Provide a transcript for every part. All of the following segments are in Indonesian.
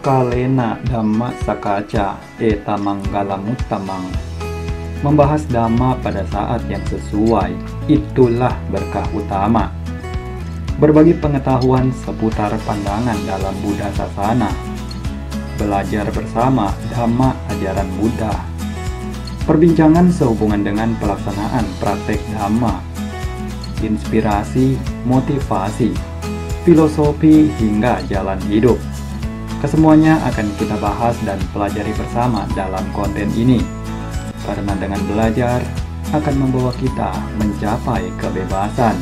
Kalena Dhamma Sakaca Eta Manggalamutamang. Membahas Dhamma pada saat yang sesuai, itulah berkah utama. Berbagi pengetahuan seputar pandangan dalam Buddha Sasana. Belajar bersama Dhamma ajaran Buddha. Perbincangan sehubungan dengan pelaksanaan praktek Dhamma. Inspirasi, motivasi, filosofi hingga jalan hidup. Kesemuanya akan kita bahas dan pelajari bersama dalam konten ini. Karena dengan belajar akan membawa kita mencapai kebebasan.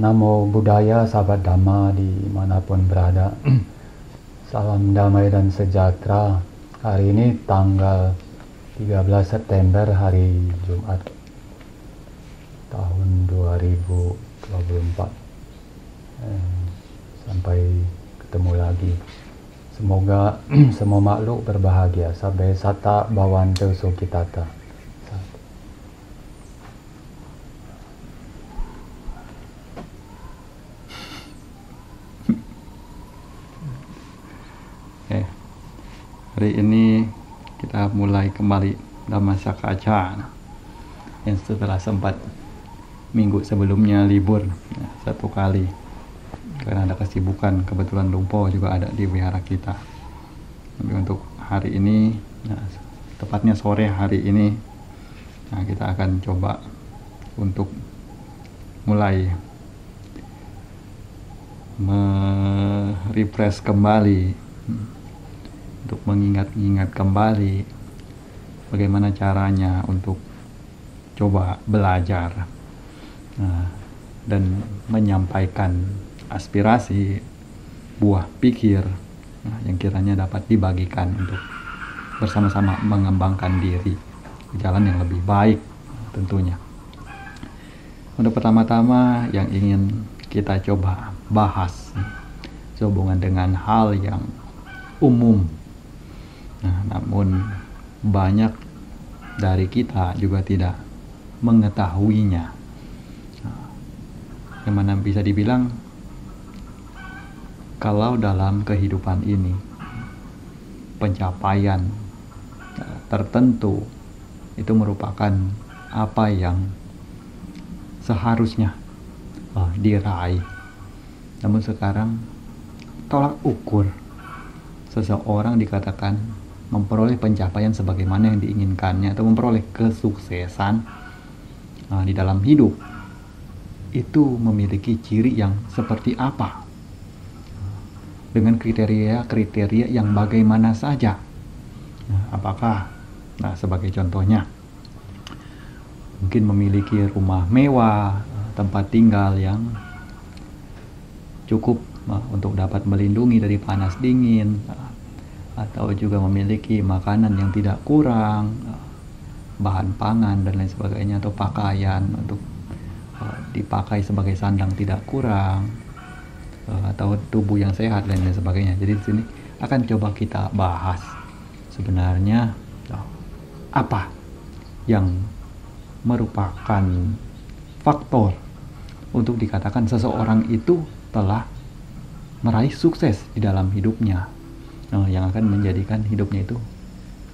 Namo Buddhaya, sahabat Dhamma dimanapun berada. Salam damai dan sejahtera. Hari ini tanggal 13 September, hari Jumat tahun 2024. Sampai ketemu lagi. Semoga semua makhluk berbahagia. Sabbe satta bhavantu sukhitata. Hari ini kita mulai kembali Dhamma Sakaca yang setelah sempat minggu sebelumnya libur satu kali karena ada kesibukan. Kebetulan Lumpo juga ada di wihara kita. Tapi untuk hari ini, tepatnya sore hari ini, kita akan coba untuk mulai refresh kembali, untuk mengingat-ingat kembali bagaimana caranya untuk coba belajar dan menyampaikan aspirasi, buah pikir yang kiranya dapat dibagikan untuk bersama-sama mengembangkan diri ke jalan yang lebih baik tentunya. Untuk pertama-tama yang ingin kita coba bahas sehubungan dengan hal yang umum. Namun banyak dari kita juga tidak mengetahuinya. Yang mana bisa dibilang kalau dalam kehidupan ini pencapaian tertentu itu merupakan apa yang seharusnya diraih. Namun sekarang tolak ukur seseorang dikatakan memperoleh pencapaian sebagaimana yang diinginkannya atau memperoleh kesuksesan di dalam hidup itu memiliki ciri yang seperti apa, dengan kriteria yang bagaimana saja. Apakah sebagai contohnya mungkin memiliki rumah mewah, tempat tinggal yang cukup untuk dapat melindungi dari panas dingin, atau juga memiliki makanan yang tidak kurang, bahan pangan dan lain sebagainya, atau pakaian untuk dipakai sebagai sandang tidak kurang, atau tubuh yang sehat dan lain sebagainya. Jadi di sini akan coba kita bahas sebenarnya apa yang merupakan faktor untuk dikatakan seseorang itu telah meraih sukses di dalam hidupnya, yang akan menjadikan hidupnya itu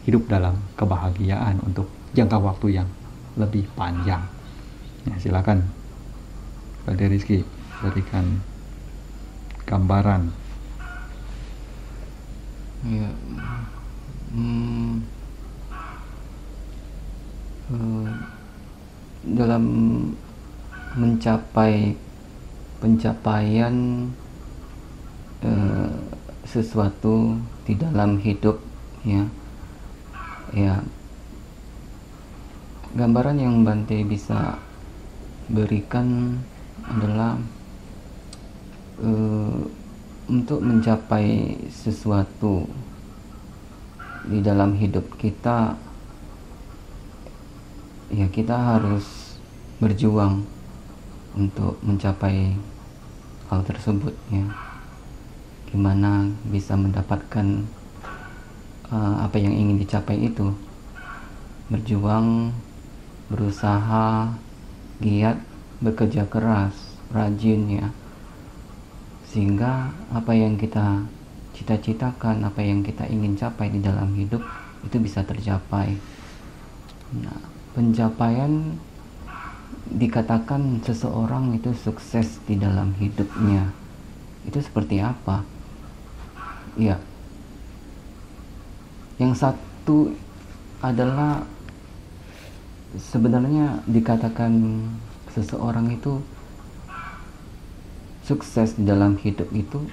hidup dalam kebahagiaan untuk jangka waktu yang lebih panjang. Silakan Pak Rizky berikan gambaran. Dalam mencapai pencapaian sesuatu di dalam hidup, gambaran yang Bante bisa berikan adalah untuk mencapai sesuatu di dalam hidup kita, kita harus berjuang untuk mencapai hal tersebut, gimana bisa mendapatkan apa yang ingin dicapai itu. Berjuang, berusaha, giat, bekerja keras, rajin ya, sehingga apa yang kita cita-citakan, apa yang kita ingin capai di dalam hidup itu bisa tercapai. Nah, pencapaian dikatakan seseorang itu sukses di dalam hidupnya itu seperti apa? Ya, yang satu adalah sebenarnya dikatakan seseorang itu sukses di dalam hidup itu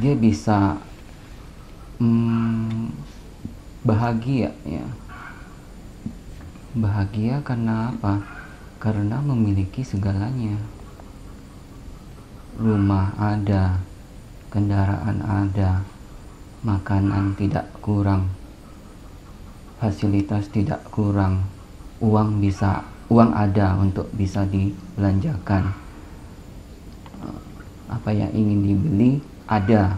dia bisa bahagia ya. Bahagia karena apa? Karena memiliki segalanya. Rumah ada, kendaraan ada, makanan tidak kurang, fasilitas tidak kurang, uang ada untuk bisa dibelanjakan. Apa yang ingin dibeli ada,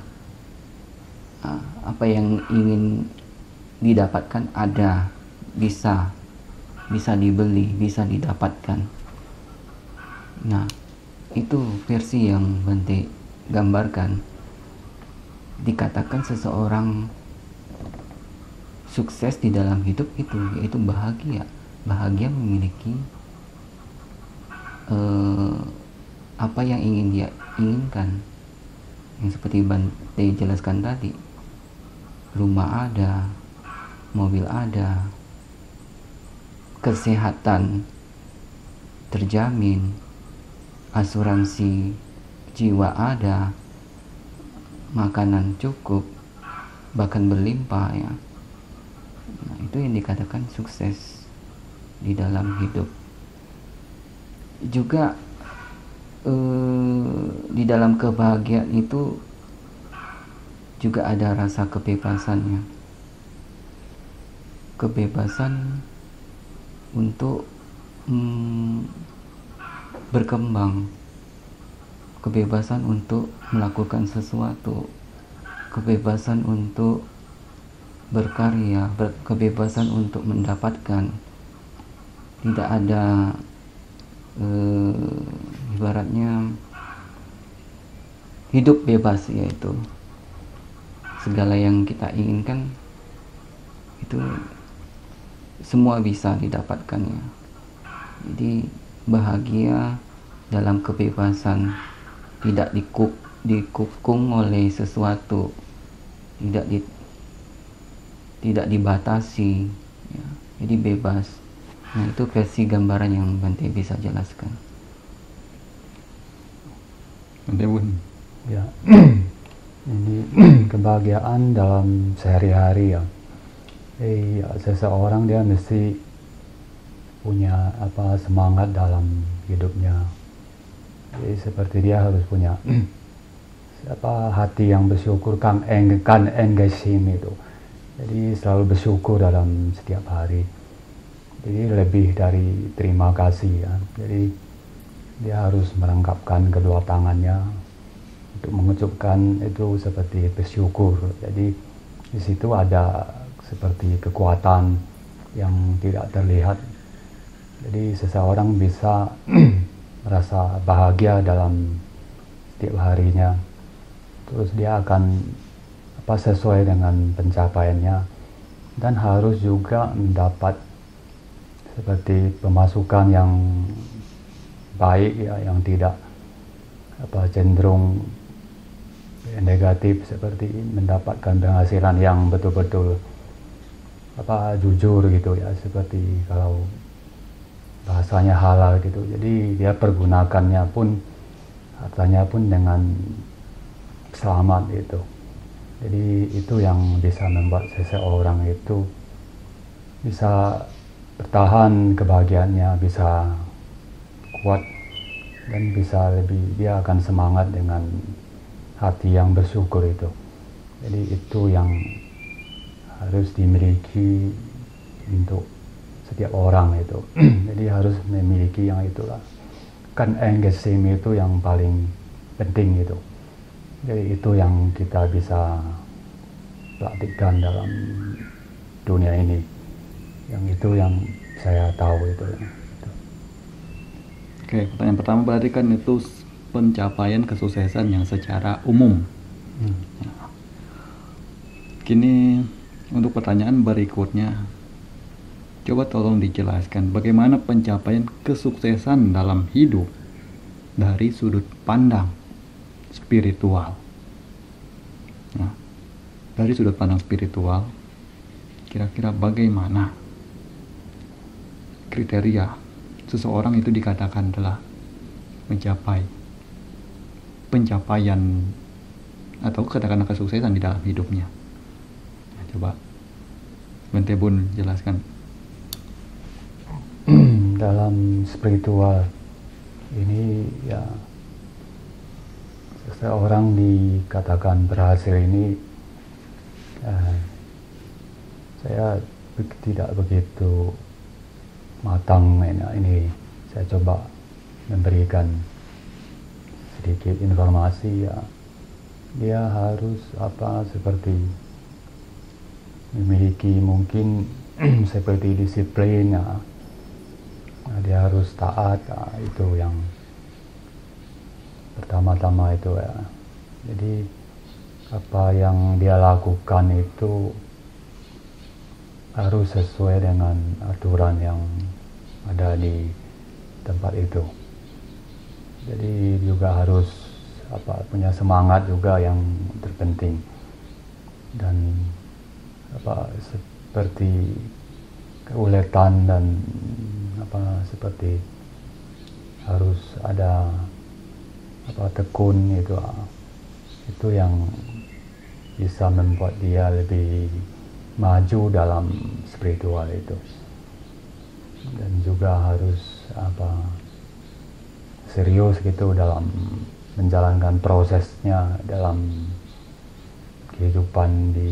apa yang ingin didapatkan ada, bisa dibeli, bisa didapatkan. Nah, itu versi yang Bante gambarkan. Dikatakan seseorang sukses di dalam hidup itu yaitu bahagia memiliki apa yang ingin dia inginkan, yang seperti Bante jelaskan tadi. Rumah ada, mobil ada, kesehatan terjamin, asuransi jiwa ada, makanan cukup, bahkan berlimpah ya. Nah, itu yang dikatakan sukses di dalam hidup. Juga di dalam kebahagiaan itu juga ada rasa kebebasannya. Kebebasan untuk berkembang, kebebasan untuk melakukan sesuatu, kebebasan untuk berkarya, kebebasan untuk mendapatkan. Tidak ada ibaratnya hidup bebas, yaitu segala yang kita inginkan itu semua bisa didapatkannya. Jadi bahagia dalam kebebasan, tidak dikukung oleh sesuatu, tidak dibatasi ya. Jadi bebas. Nah, itu versi gambaran yang Bante bisa jelaskan. Bante Bun. Ya. Ini kebahagiaan dalam sehari-hari ya. Seseorang dia mesti punya semangat dalam hidupnya. Jadi seperti dia harus punya hati yang bersyukur, kan engaging itu. Jadi selalu bersyukur dalam setiap hari. Jadi lebih dari terima kasih ya. Jadi dia harus merangkapkan kedua tangannya untuk mengucapkan itu seperti bersyukur. Jadi di situ ada seperti kekuatan yang tidak terlihat. Jadi seseorang bisa merasa bahagia dalam setiap harinya. Terus dia akan sesuai dengan pencapaiannya, dan harus juga mendapat seperti pemasukan yang baik ya, yang tidak cenderung negatif, seperti mendapatkan penghasilan yang betul-betul jujur gitu ya, seperti kalau bahasanya halal gitu. Jadi dia pergunakannya pun, hartanya pun dengan selamat gitu. Jadi itu yang bisa membuat seseorang itu bisa bertahan kebahagiaannya, bisa kuat, dan bisa dia akan semangat dengan hati yang bersyukur itu. Jadi itu yang harus dimiliki untuk setiap orang itu. Jadi harus memiliki yang itulah. Kan engagement itu yang paling penting itu. Jadi itu yang kita bisa praktikkan dalam dunia ini. Yang itu yang saya tahu itu. Oke, pertanyaan pertama berarti kan itu pencapaian kesuksesan yang secara umum. Kini untuk pertanyaan berikutnya, coba tolong dijelaskan bagaimana pencapaian kesuksesan dalam hidup dari sudut pandang spiritual. Nah, dari sudut pandang spiritual, kira-kira bagaimana kriteria seseorang itu dikatakan telah mencapai pencapaian atau katakanlah kesuksesan di dalam hidupnya. Nah, coba Bante Bun jelaskan. Dalam spiritual ini ya, seseorang dikatakan berhasil ini, saya tidak begitu matang ini. Saya coba memberikan sedikit informasi ya. Dia harus seperti memiliki mungkin seperti disiplin ya. Dia harus taat, itu yang pertama-tama itu ya. Jadi apa yang dia lakukan itu harus sesuai dengan aturan yang ada di tempat itu. Jadi juga harus punya semangat juga yang terpenting, dan seperti keuletan dan seperti harus ada tekun itu yang bisa membuat dia lebih maju dalam spiritual itu. Dan juga harus serius gitu dalam menjalankan prosesnya dalam kehidupan di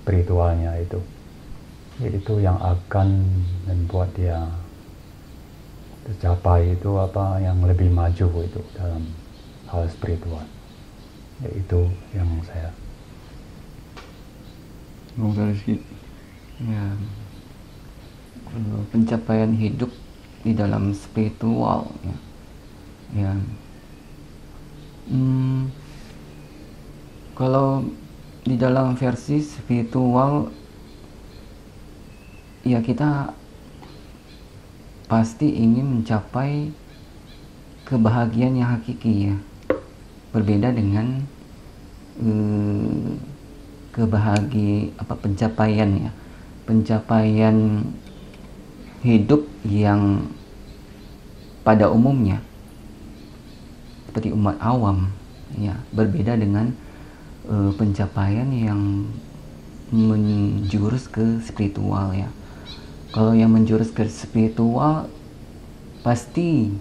spiritualnya itu. Jadi itu yang akan membuat dia tercapai itu yang lebih maju itu dalam hal spiritual. Itu yang saya. Ya, pencapaian hidup di dalam spiritual ya. Kalau di dalam versi spiritual ya, kita pasti ingin mencapai kebahagiaan yang hakiki ya, berbeda dengan pencapaian hidup yang pada umumnya seperti umat awam ya, berbeda dengan pencapaian yang menjurus ke spiritual ya. Kalau yang menjurus ke spiritual pasti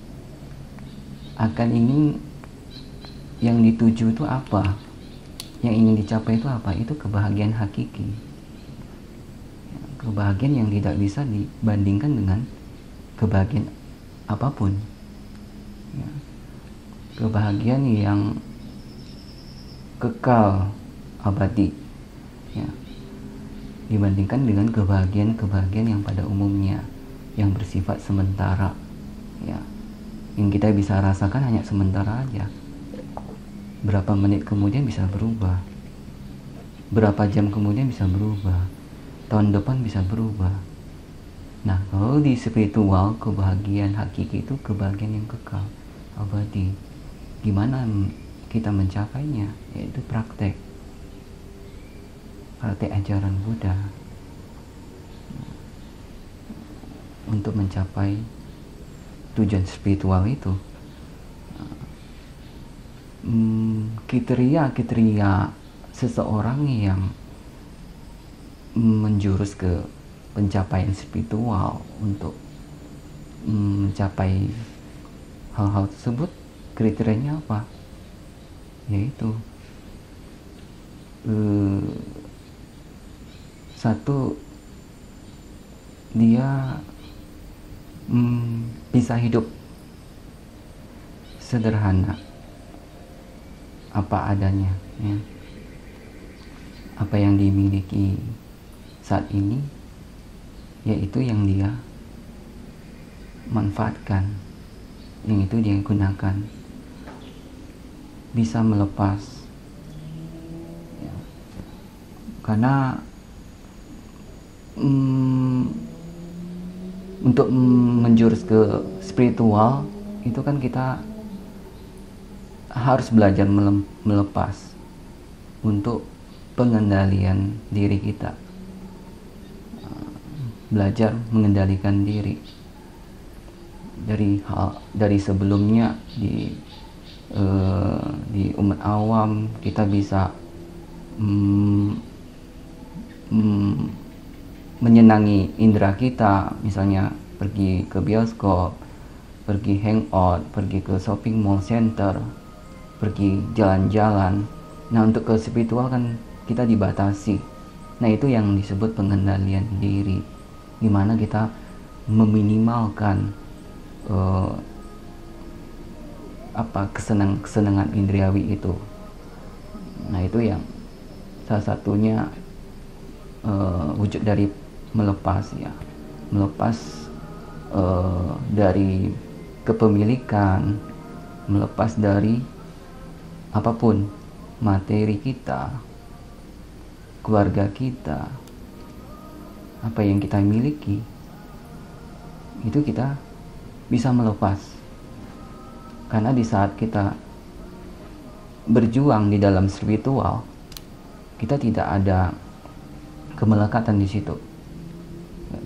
akan ingin yang dituju itu apa, yang ingin dicapai itu apa, itu kebahagiaan hakiki, kebahagiaan yang tidak bisa dibandingkan dengan kebahagiaan apapun ya. Kebahagiaan yang kekal abadi ya, dibandingkan dengan kebahagiaan yang pada umumnya yang bersifat sementara ya, yang kita bisa rasakan hanya sementara aja. Berapa menit kemudian bisa berubah, berapa jam kemudian bisa berubah, tahun depan bisa berubah. Nah, kalau di spiritual, kebahagiaan hakiki itu kebahagiaan yang kekal abadi. Gimana kita mencapainya? Yaitu praktek ajaran Buddha untuk mencapai tujuan spiritual itu. Kriteria seseorang yang menjurus ke pencapaian spiritual untuk mencapai hal-hal tersebut, kriterianya apa? Yaitu satu, dia bisa hidup sederhana apa adanya, ya. Apa yang dimiliki saat ini, yaitu yang dia manfaatkan, yang itu dia gunakan, bisa melepas, ya. Karena untuk menjurus ke spiritual itu kan kita harus belajar melepas untuk pengendalian diri kita, belajar mengendalikan diri dari sebelumnya di umat awam kita bisa menyenangi indera kita, misalnya pergi ke bioskop, pergi hangout, pergi ke shopping mall center, pergi jalan-jalan. Nah, untuk ke spiritual kan kita dibatasi. Nah, itu yang disebut pengendalian diri, dimana kita meminimalkan kesenangan indriawi itu. Nah, itu yang salah satunya wujud dari melepas, ya, melepas dari kepemilikan, melepas dari apapun, materi kita, keluarga kita, apa yang kita miliki, itu kita bisa melepas. Karena di saat kita berjuang di dalam spiritual, kita tidak ada kemelekatan di situ.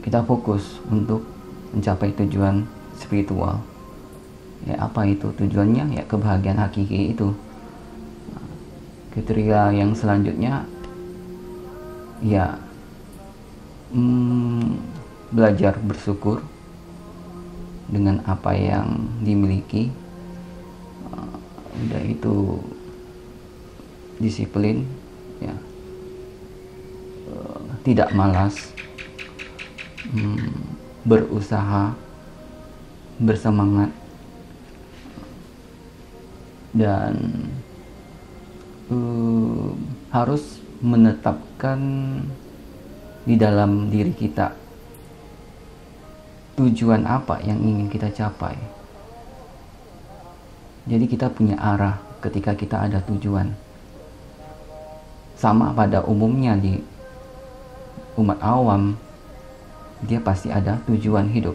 Kita fokus untuk mencapai tujuan spiritual. Ya, apa itu tujuannya? Ya, kebahagiaan hakiki itu. Kriteria yang selanjutnya, ya, belajar bersyukur dengan apa yang dimiliki. Udah itu disiplin, ya, tidak malas, berusaha, bersemangat, dan harus menetapkan di dalam diri kita tujuan apa yang ingin kita capai. Jadi kita punya arah ketika kita ada tujuan. Sama pada umumnya di umat awam, dia pasti ada tujuan hidup.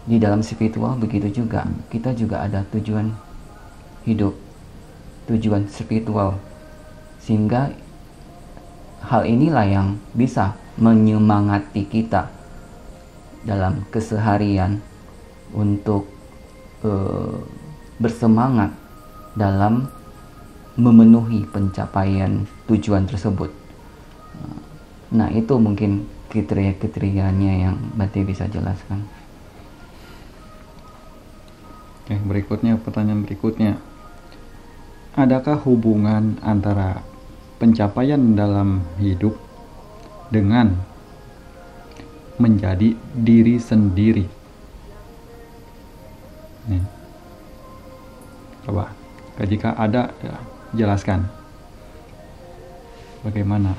Di dalam spiritual begitu juga, kita juga ada tujuan hidup, tujuan spiritual. Sehingga hal inilah yang bisa menyemangati kita dalam keseharian untuk bersemangat dalam memenuhi pencapaian tujuan tersebut. Nah, itu mungkin kriteria-kriterianya yang Bante bisa jelaskan. Oke, berikutnya, pertanyaan berikutnya. Adakah hubungan antara pencapaian dalam hidup dengan menjadi diri sendiri? Nih. Coba, jika ada, ya, jelaskan bagaimana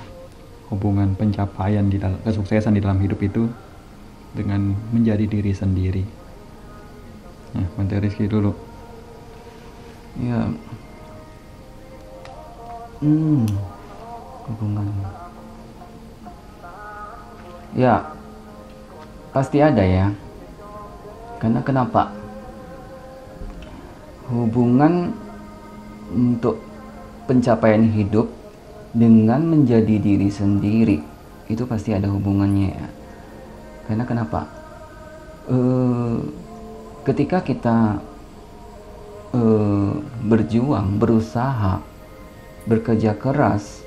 hubungan pencapaian di dalam kesuksesan di dalam hidup itu dengan menjadi diri sendiri. Nah, Bante Rizky dulu. Ya, hubungan. Ya, pasti ada ya. Karena kenapa? Hubungan untuk pencapaian hidup dengan menjadi diri sendiri itu pasti ada hubungannya ya. Karena kenapa? Ketika kita berjuang, berusaha, bekerja keras,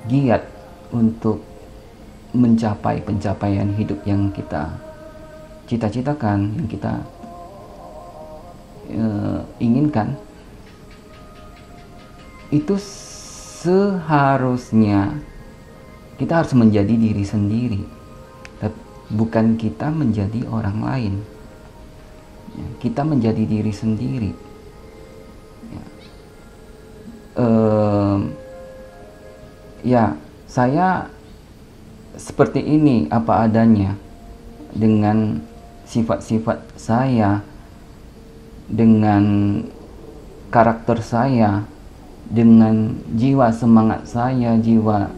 giat untuk mencapai pencapaian hidup yang kita cita-citakan, yang kita inginkan, itu seharusnya kita harus menjadi diri sendiri, bukan kita menjadi orang lain. Kita menjadi diri sendiri. ya saya seperti ini apa adanya, dengan sifat-sifat saya, dengan karakter saya, dengan jiwa semangat saya, jiwa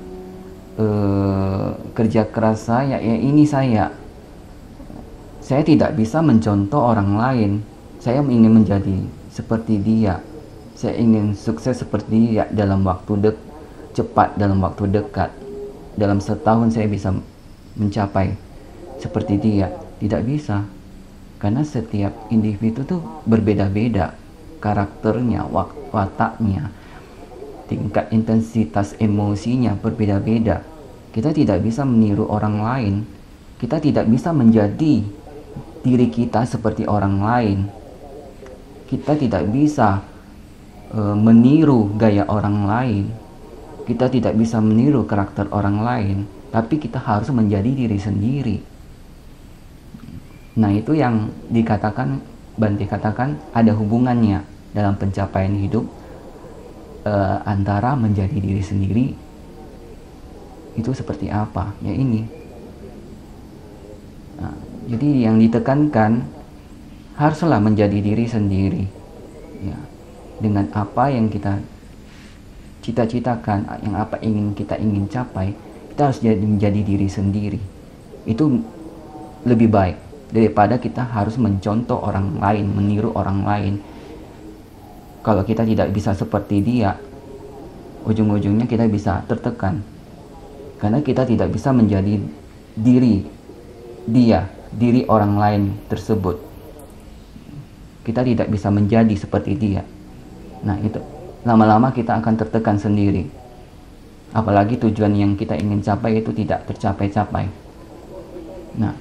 kerja keras saya, ya ini saya tidak bisa mencontoh orang lain. Saya ingin menjadi seperti dia, saya ingin sukses seperti dia dalam waktu cepat, dalam waktu dekat. Dalam setahun saya bisa mencapai seperti dia. Tidak bisa, karena setiap individu tuh berbeda-beda karakternya, wataknya, tingkat intensitas emosinya berbeda-beda. Kita tidak bisa meniru orang lain, kita tidak bisa menjadi diri kita seperti orang lain, kita tidak bisa meniru gaya orang lain, kita tidak bisa meniru karakter orang lain, tapi kita harus menjadi diri sendiri. Nah, itu yang dikatakan, Bante katakan ada hubungannya dalam pencapaian hidup antara menjadi diri sendiri itu seperti apa, ya ini. Nah, jadi yang ditekankan haruslah menjadi diri sendiri, ya, dengan apa yang kita cita-citakan, yang apa kita ingin capai, kita harus menjadi diri sendiri. Itu lebih baik daripada kita harus mencontoh orang lain, meniru orang lain. Kalau kita tidak bisa seperti dia, ujung-ujungnya kita bisa tertekan, karena kita tidak bisa menjadi diri orang lain tersebut. Kita tidak bisa menjadi seperti dia. Nah, itu lama-lama kita akan tertekan sendiri, apalagi tujuan yang kita ingin capai itu tidak tercapai-capai. Nah,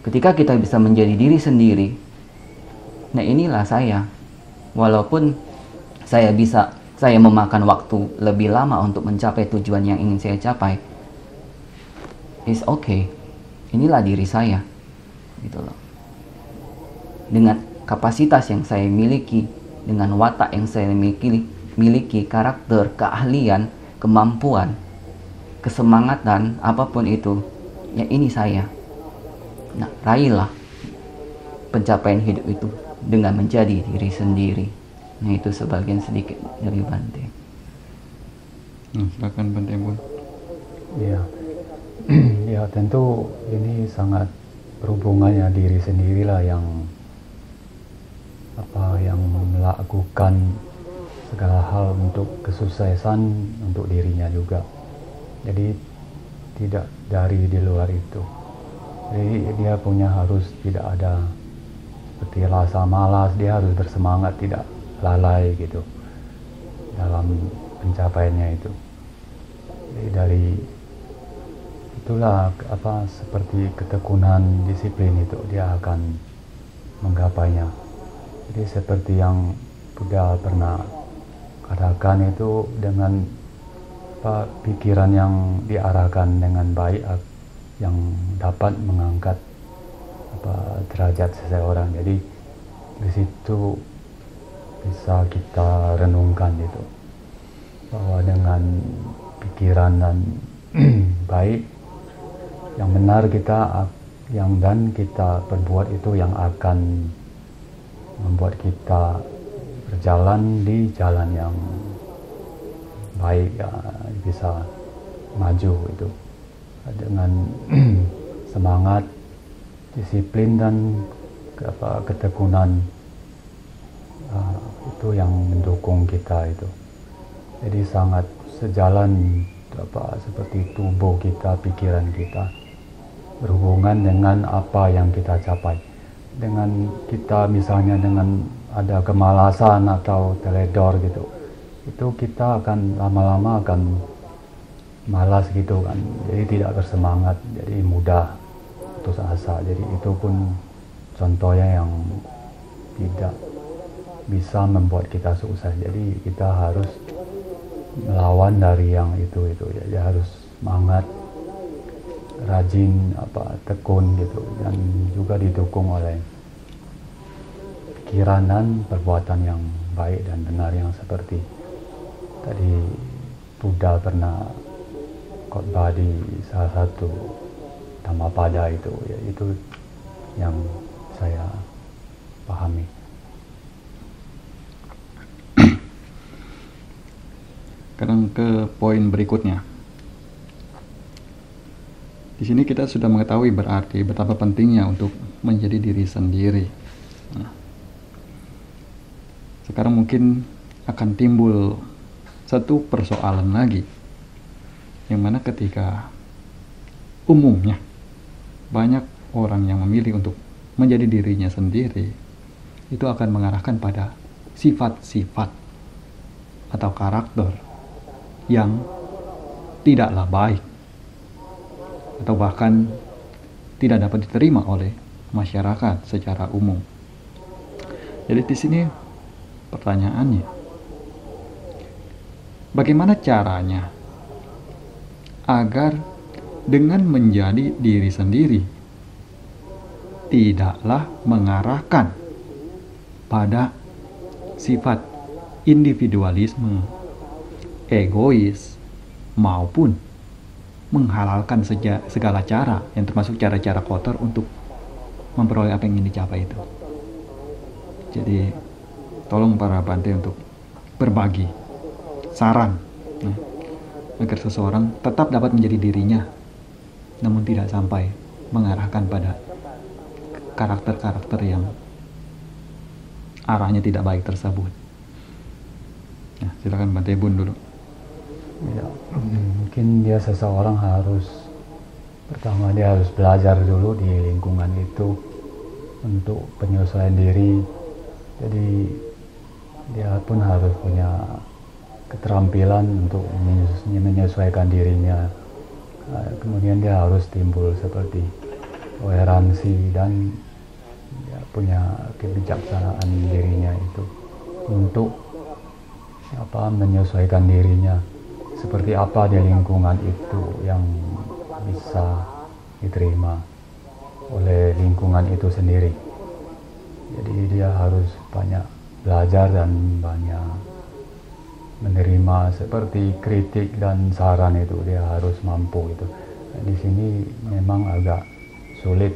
ketika kita bisa menjadi diri sendiri, nah inilah saya. Walaupun saya memakan waktu lebih lama untuk mencapai tujuan yang ingin saya capai, it's okay. Inilah diri saya, gitu loh. Dengan kapasitas yang saya miliki, dengan watak yang saya miliki, karakter, keahlian, kemampuan, kesemangatan, apapun itu, ya ini saya. Nah, raihlah pencapaian hidup itu dengan menjadi diri sendiri. Nah, itu sebagian sedikit dari Bante. Silakan Bante Bun. Ya, ya tentu ini sangat berhubungannya diri sendirilah yang melakukan segala hal untuk kesuksesan untuk dirinya juga. Jadi tidak dari di luar itu. Jadi dia harus tidak ada seperti rasa malas, dia harus bersemangat, tidak lalai gitu dalam pencapaiannya itu. Jadi dari itulah seperti ketekunan, disiplin itu dia akan menggapainya. Jadi seperti yang Buddha pernah katakan itu, dengan pikiran yang diarahkan dengan baik yang dapat mengangkat derajat seseorang. Jadi di situ bisa kita renungkan itu, bahwa dengan pikiran dan baik yang benar kita perbuat itu yang akan membuat kita berjalan di jalan yang baik, ya, bisa maju itu dengan semangat, disiplin dan ketekunan, itu yang mendukung kita itu. Jadi sangat sejalan seperti tubuh kita, pikiran kita berhubungan dengan apa yang kita capai. Dengan kita misalnya dengan ada kemalasan atau teledor gitu, itu kita akan lama-lama akan malas gitu kan, jadi tidak bersemangat, jadi mudah putus asa. Jadi itu pun contohnya yang tidak bisa membuat kita sukses. Jadi kita harus melawan dari yang itu ya, harus semangat, rajin, tekun gitu, dan juga didukung oleh pikiran dan perbuatan yang baik dan benar, yang seperti tadi Buddha pernah khotbah di salah satu Dhammapada itu, ya itu yang saya pahami. Sekarang ke poin berikutnya. Di sini kita sudah mengetahui berarti betapa pentingnya untuk menjadi diri sendiri. Nah, sekarang mungkin akan timbul satu persoalan lagi, yang mana ketika umumnya banyak orang yang memilih untuk menjadi dirinya sendiri, itu akan mengarahkan pada sifat-sifat atau karakter yang tidaklah baik atau bahkan tidak dapat diterima oleh masyarakat secara umum. Jadi di sini pertanyaannya, bagaimana caranya agar dengan menjadi diri sendiri tidaklah mengarahkan pada sifat individualisme, egois, maupun menghalalkan segala cara yang termasuk cara-cara kotor untuk memperoleh apa yang ingin dicapai itu. Jadi tolong para Bante untuk berbagi saran agar seseorang tetap dapat menjadi dirinya, namun tidak sampai mengarahkan pada karakter-karakter yang arahnya tidak baik tersebut. Nah, silakan Bante Bun dulu. Ya, mungkin seseorang pertama dia harus belajar dulu di lingkungan itu untuk penyesuaian diri. Jadi dia pun harus punya keterampilan untuk menyesuaikan dirinya. Kemudian dia harus timbul seperti toleransi dan dia punya kebijaksanaan dirinya itu untuk menyesuaikan dirinya. Seperti apa di lingkungan itu yang bisa diterima oleh lingkungan itu sendiri. Jadi dia harus banyak belajar dan banyak menerima seperti kritik dan saran itu, dia harus mampu itu. Nah, di sini memang agak sulit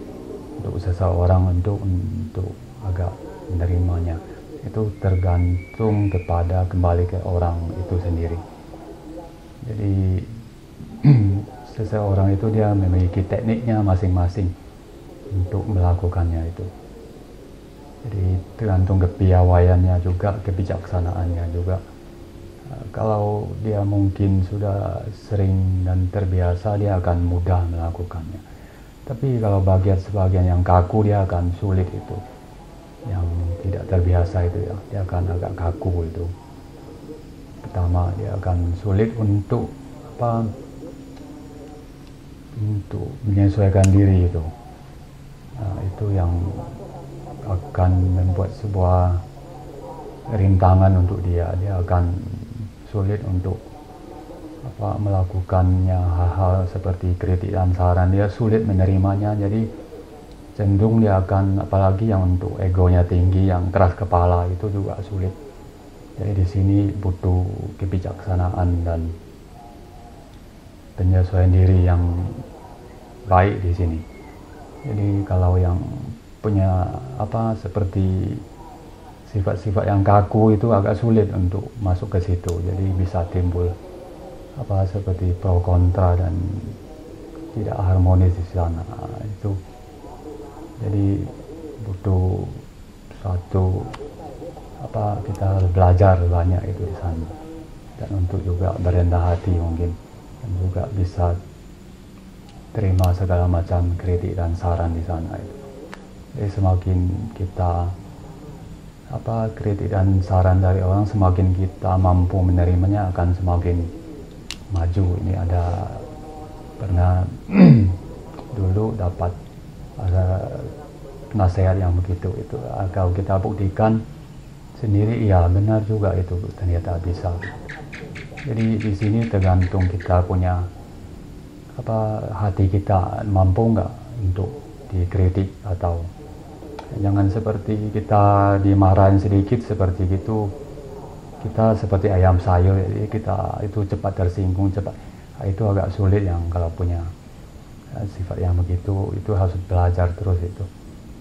untuk seseorang untuk agak menerimanya. Itu tergantung kembali ke orang itu sendiri. Jadi seseorang itu dia memiliki tekniknya masing-masing untuk melakukannya itu. Jadi tergantung kepiawaiannya juga, kebijaksanaannya juga. Kalau dia mungkin sudah sering dan terbiasa, dia akan mudah melakukannya. Tapi kalau sebagian yang kaku, dia akan sulit itu. Yang tidak terbiasa itu ya, dia akan agak kaku itu. Pertama, dia akan sulit untuk menyesuaikan diri itu. Nah, itu yang akan membuat sebuah rintangan untuk dia. Dia akan sulit untuk melakukannya hal-hal seperti kritik dan saran. Dia sulit menerimanya. Jadi cenderung dia akan, apalagi yang untuk egonya tinggi, yang keras kepala, itu juga sulit. Jadi di sini butuh kebijaksanaan dan penyesuaian diri yang baik di sini. Jadi kalau yang punya seperti sifat-sifat yang kaku itu agak sulit untuk masuk ke situ. Jadi bisa timbul seperti pro kontra dan tidak harmonis di sana. Itu jadi butuh suatu kita harus belajar banyak itu di sana, dan untuk juga berendah hati mungkin, dan juga bisa terima segala macam kritik dan saran di sana itu. Jadi semakin kita kritik dan saran dari orang, semakin kita mampu menerimanya akan semakin maju. Ini pernah dulu dapat ada nasihat yang begitu itu. Kalau kita buktikan sendiri, ya benar juga itu ternyata bisa. Jadi di sini tergantung kita punya hati kita mampu nggak untuk dikritik, atau jangan seperti kita dimarahin sedikit seperti gitu, kita seperti ayam sayur, jadi kita itu cepat tersinggung, cepat Itu agak sulit yang kalau punya sifat yang begitu, itu harus belajar terus itu.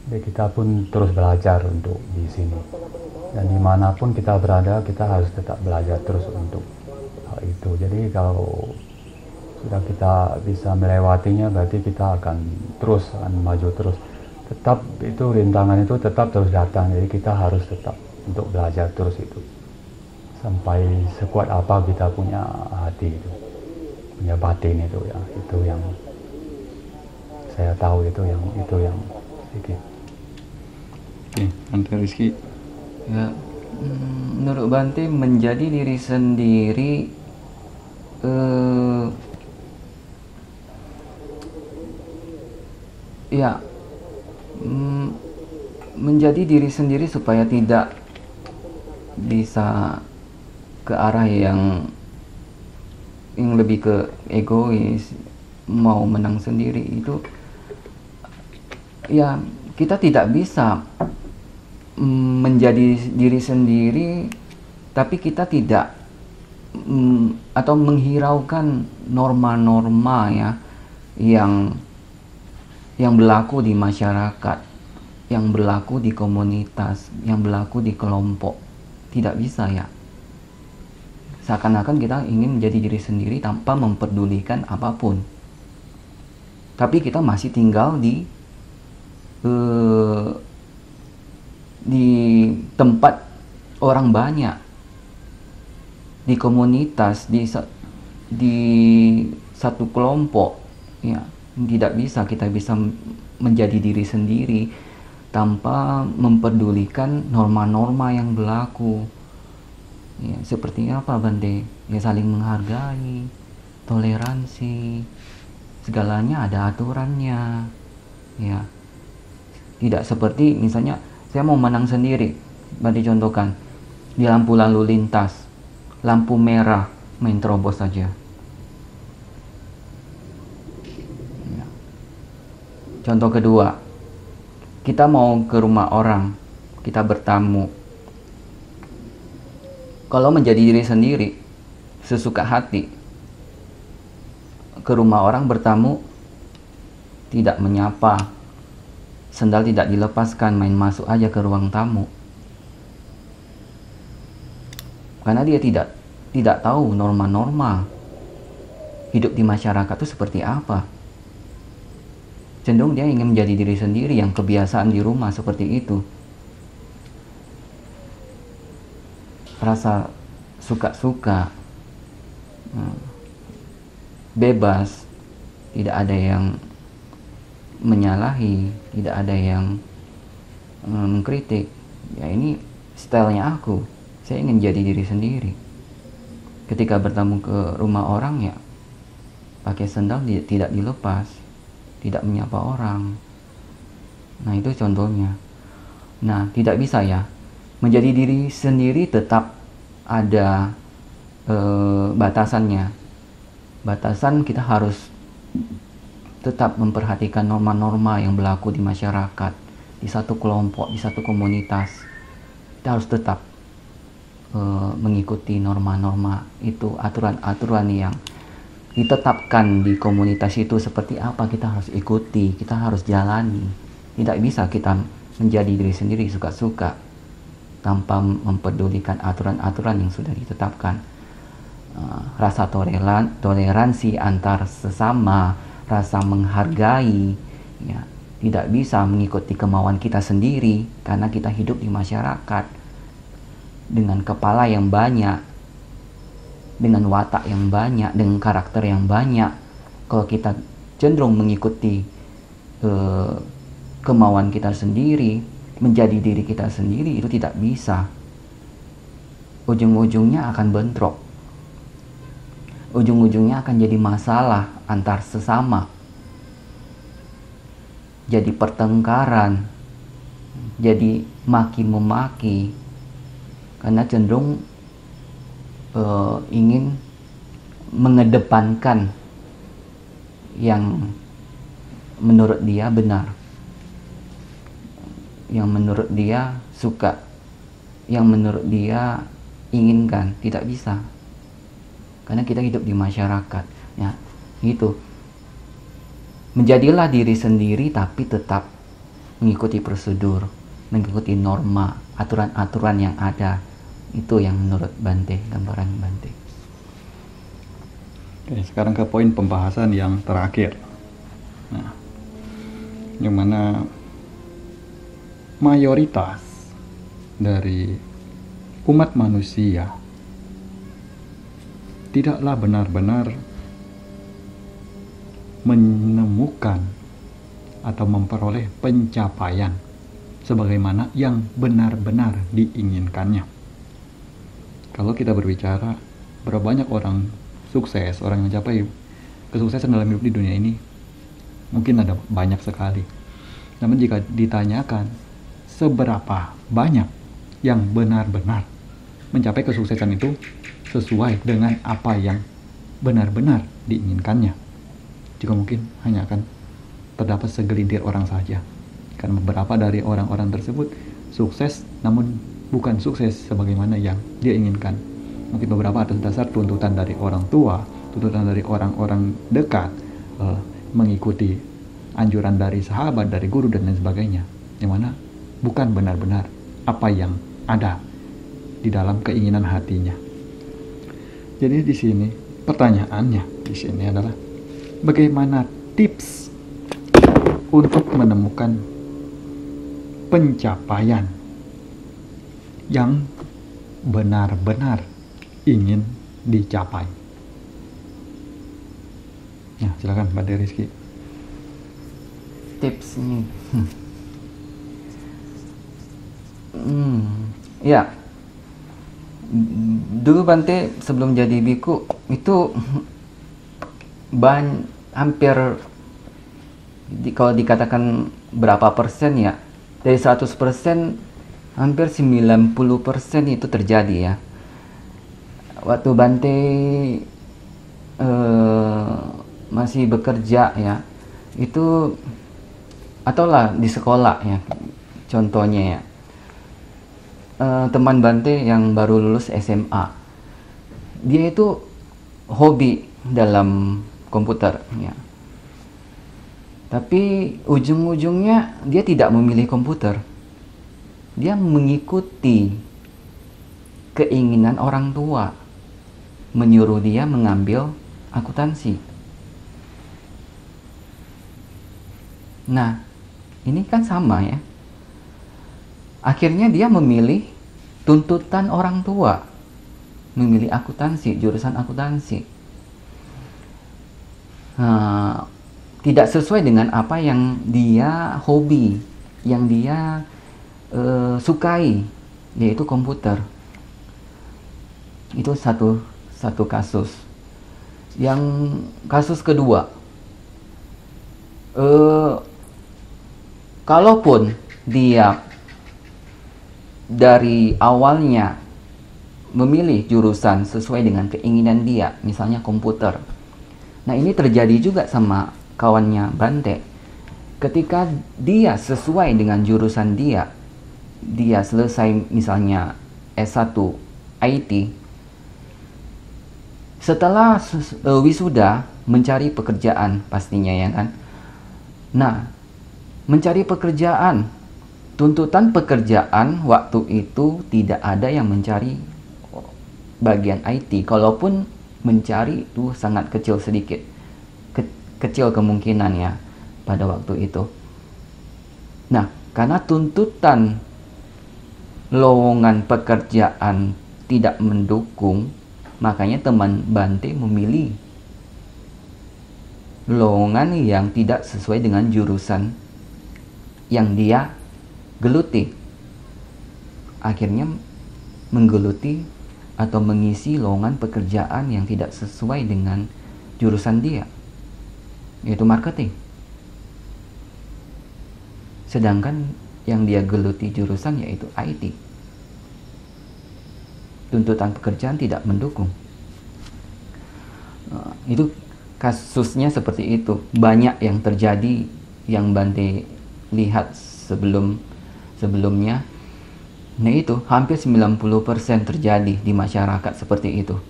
Jadi kita pun terus belajar untuk di sini. Dan dimanapun kita berada, kita harus tetap belajar terus untuk hal itu. Jadi kalau sudah kita bisa melewatinya, berarti kita akan maju terus. Tetap itu rintangan itu tetap terus datang. Jadi kita harus tetap untuk belajar terus itu. Sampai sekuat apa kita punya hati itu, punya batin itu ya. Itu yang saya tahu, itu yang sedikit. Oke, Bante Rizky. Ya, menurut Bante menjadi diri sendiri ya, menjadi diri sendiri supaya tidak bisa ke arah yang lebih ke egois, mau menang sendiri. Itu ya, kita tidak bisa menjadi diri sendiri tapi kita tidak atau menghiraukan norma-norma ya yang berlaku di masyarakat, yang berlaku di komunitas, yang berlaku di kelompok. Tidak bisa ya. Seakan-akan kita ingin menjadi diri sendiri tanpa memperdulikan apapun. Tapi kita masih tinggal di tempat orang banyak, di komunitas, di satu kelompok ya. Tidak bisa kita bisa menjadi diri sendiri tanpa memperdulikan norma-norma yang berlaku ya. Seperti apa Bante? Ya, saling menghargai, toleransi, segalanya ada aturannya ya. Tidak seperti misalnya saya mau menang sendiri, Bante contohkan di lampu lalu lintas, lampu merah main terobos saja ya. Contoh kedua, kita mau ke rumah orang, kita bertamu. Kalau menjadi diri sendiri, sesuka hati, ke rumah orang bertamu, tidak menyapa, sendal tidak dilepaskan, main masuk aja ke ruang tamu. Karena dia tidak tahu norma-norma hidup di masyarakat itu seperti apa. Cenderung dia ingin menjadi diri sendiri yang kebiasaan di rumah seperti itu. Rasa suka-suka, bebas, tidak ada yang menyalahi, tidak ada yang mengkritik. Ya, ini stylenya aku. Saya ingin jadi diri sendiri. Ketika bertamu ke rumah orang ya, pakai sendal tidak dilepas, tidak menyapa orang. Nah, itu contohnya. Nah, tidak bisa ya. Menjadi diri sendiri tetap ada batasannya. Batasan kita harus tetap memperhatikan norma-norma yang berlaku di masyarakat, di satu kelompok, di satu komunitas. Kita harus tetap mengikuti norma-norma itu, aturan-aturan yang ditetapkan di komunitas itu seperti apa kita harus ikuti, kita harus jalani. Tidak bisa kita menjadi diri sendiri suka-suka tanpa mempedulikan aturan-aturan yang sudah ditetapkan. Rasa toleransi antar sesama, rasa menghargai ya, tidak bisa mengikuti kemauan kita sendiri karena kita hidup di masyarakat dengan kepala yang banyak, dengan watak yang banyak, dengan karakter yang banyak. Kalau kita cenderung mengikuti kemauan kita sendiri, menjadi diri kita sendiri, itu tidak bisa. Ujung-ujungnya akan bentrok. Ujung-ujungnya akan jadi masalah antar sesama. Jadi pertengkaran, jadi maki-memaki. Karena cenderung ingin mengedepankan yang menurut dia benar, yang menurut dia suka, yang menurut dia inginkan. Tidak bisa, karena kita hidup di masyarakat. Ya, gitu. Menjadilah diri sendiri tapi tetap mengikuti prosedur, mengikuti norma, aturan-aturan yang ada. Itu yang menurut Bante, gambaran Bante. Oke, sekarang ke poin pembahasan yang terakhir. Nah, yang mana mayoritas dari umat manusia tidaklah benar-benar menemukan atau memperoleh pencapaian sebagaimana yang benar-benar diinginkannya. Kalau kita berbicara berapa banyak orang sukses, orang yang mencapai kesuksesan dalam hidup di dunia ini, mungkin ada banyak sekali. Namun jika ditanyakan seberapa banyak yang benar-benar mencapai kesuksesan itu sesuai dengan apa yang benar-benar diinginkannya, juga mungkin hanya akan terdapat segelintir orang saja. Karena beberapa dari orang-orang tersebut sukses namun bukan sukses sebagaimana yang dia inginkan. Mungkin beberapa atas dasar tuntutan dari orang tua, tuntutan dari orang-orang dekat, mengikuti anjuran dari sahabat, dari guru dan lain sebagainya, yang mana bukan benar-benar apa yang ada di dalam keinginan hatinya. Jadi di sini pertanyaannya di sini adalah bagaimana tips untuk menemukan pencapaian yang benar-benar ingin dicapai. Nah, silakan Mbak Rizky. Tips ini, ya, dulu Bante sebelum jadi biku itu hampir kalau dikatakan berapa persen ya, dari 100% hampir 90% itu terjadi ya. Waktu Bante masih bekerja ya, itu ataulah di sekolah ya, contohnya ya, teman Bante yang baru lulus SMA, dia itu hobi dalam komputer ya, tapi ujung-ujungnya dia tidak memilih komputer, dia mengikuti keinginan orang tua menyuruh dia mengambil akuntansi. Nah, ini kan sama ya, akhirnya dia memilih tuntutan orang tua, memilih akuntansi, jurusan akuntansi. Tidak sesuai dengan apa yang dia hobi, yang dia sukai, yaitu komputer. Itu satu kasus. Yang kasus kedua, kalaupun dia dari awalnya memilih jurusan sesuai dengan keinginan dia, misalnya komputer. Nah, ini terjadi juga sama kawannya Bante. Ketika dia sesuai dengan jurusan dia selesai misalnya S1 IT, setelah wisuda mencari pekerjaan pastinya ya kan. Nah, mencari pekerjaan, tuntutan pekerjaan waktu itu tidak ada yang mencari bagian IT. Kalaupun mencari itu sangat kecil sedikit, kecil kemungkinannya pada waktu itu. Nah, karena tuntutan lowongan pekerjaan tidak mendukung, makanya teman Bante memilih lowongan yang tidak sesuai dengan jurusan yang dia geluti. Akhirnya menggeluti atau mengisi lowongan pekerjaan yang tidak sesuai dengan jurusan dia, yaitu marketing. Sedangkan yang dia geluti jurusan yaitu IT. Tuntutan pekerjaan tidak mendukung. Itu kasusnya seperti itu. Banyak yang terjadi yang Bante lihat sebelumnya. Nah, itu hampir 90% terjadi di masyarakat seperti itu.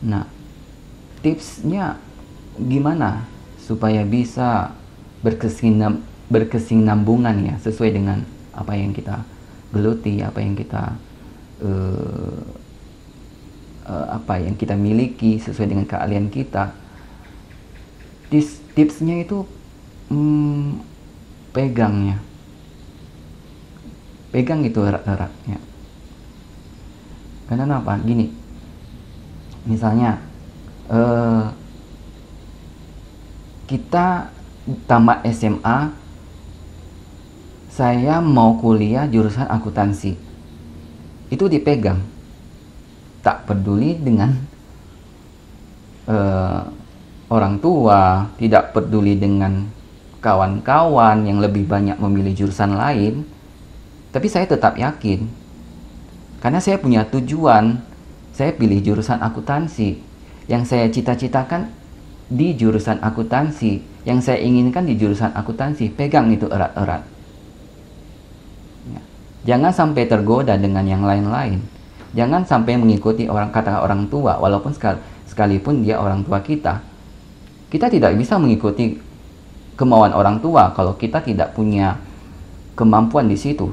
Nah, tipsnya gimana supaya bisa berkesinambungan ya, sesuai dengan apa yang kita geluti, apa yang kita miliki, sesuai dengan keahlian kita. Tipsnya itu pegang itu erat-erat ya. Karena apa? Gini, misalnya kita tamat SMA, saya mau kuliah jurusan akuntansi, itu dipegang, tak peduli dengan orang tua, tidak peduli dengan kawan-kawan yang lebih banyak memilih jurusan lain, tapi saya tetap yakin, karena saya punya tujuan, saya pilih jurusan akuntansi, yang saya cita-citakan di jurusan akuntansi, yang saya inginkan di jurusan akuntansi, pegang itu erat-erat. Ya. Jangan sampai tergoda dengan yang lain-lain. Jangan sampai mengikuti kata orang tua, walaupun sekalipun dia orang tua kita. Kita tidak bisa mengikuti kemauan orang tua kalau kita tidak punya kemampuan di situ.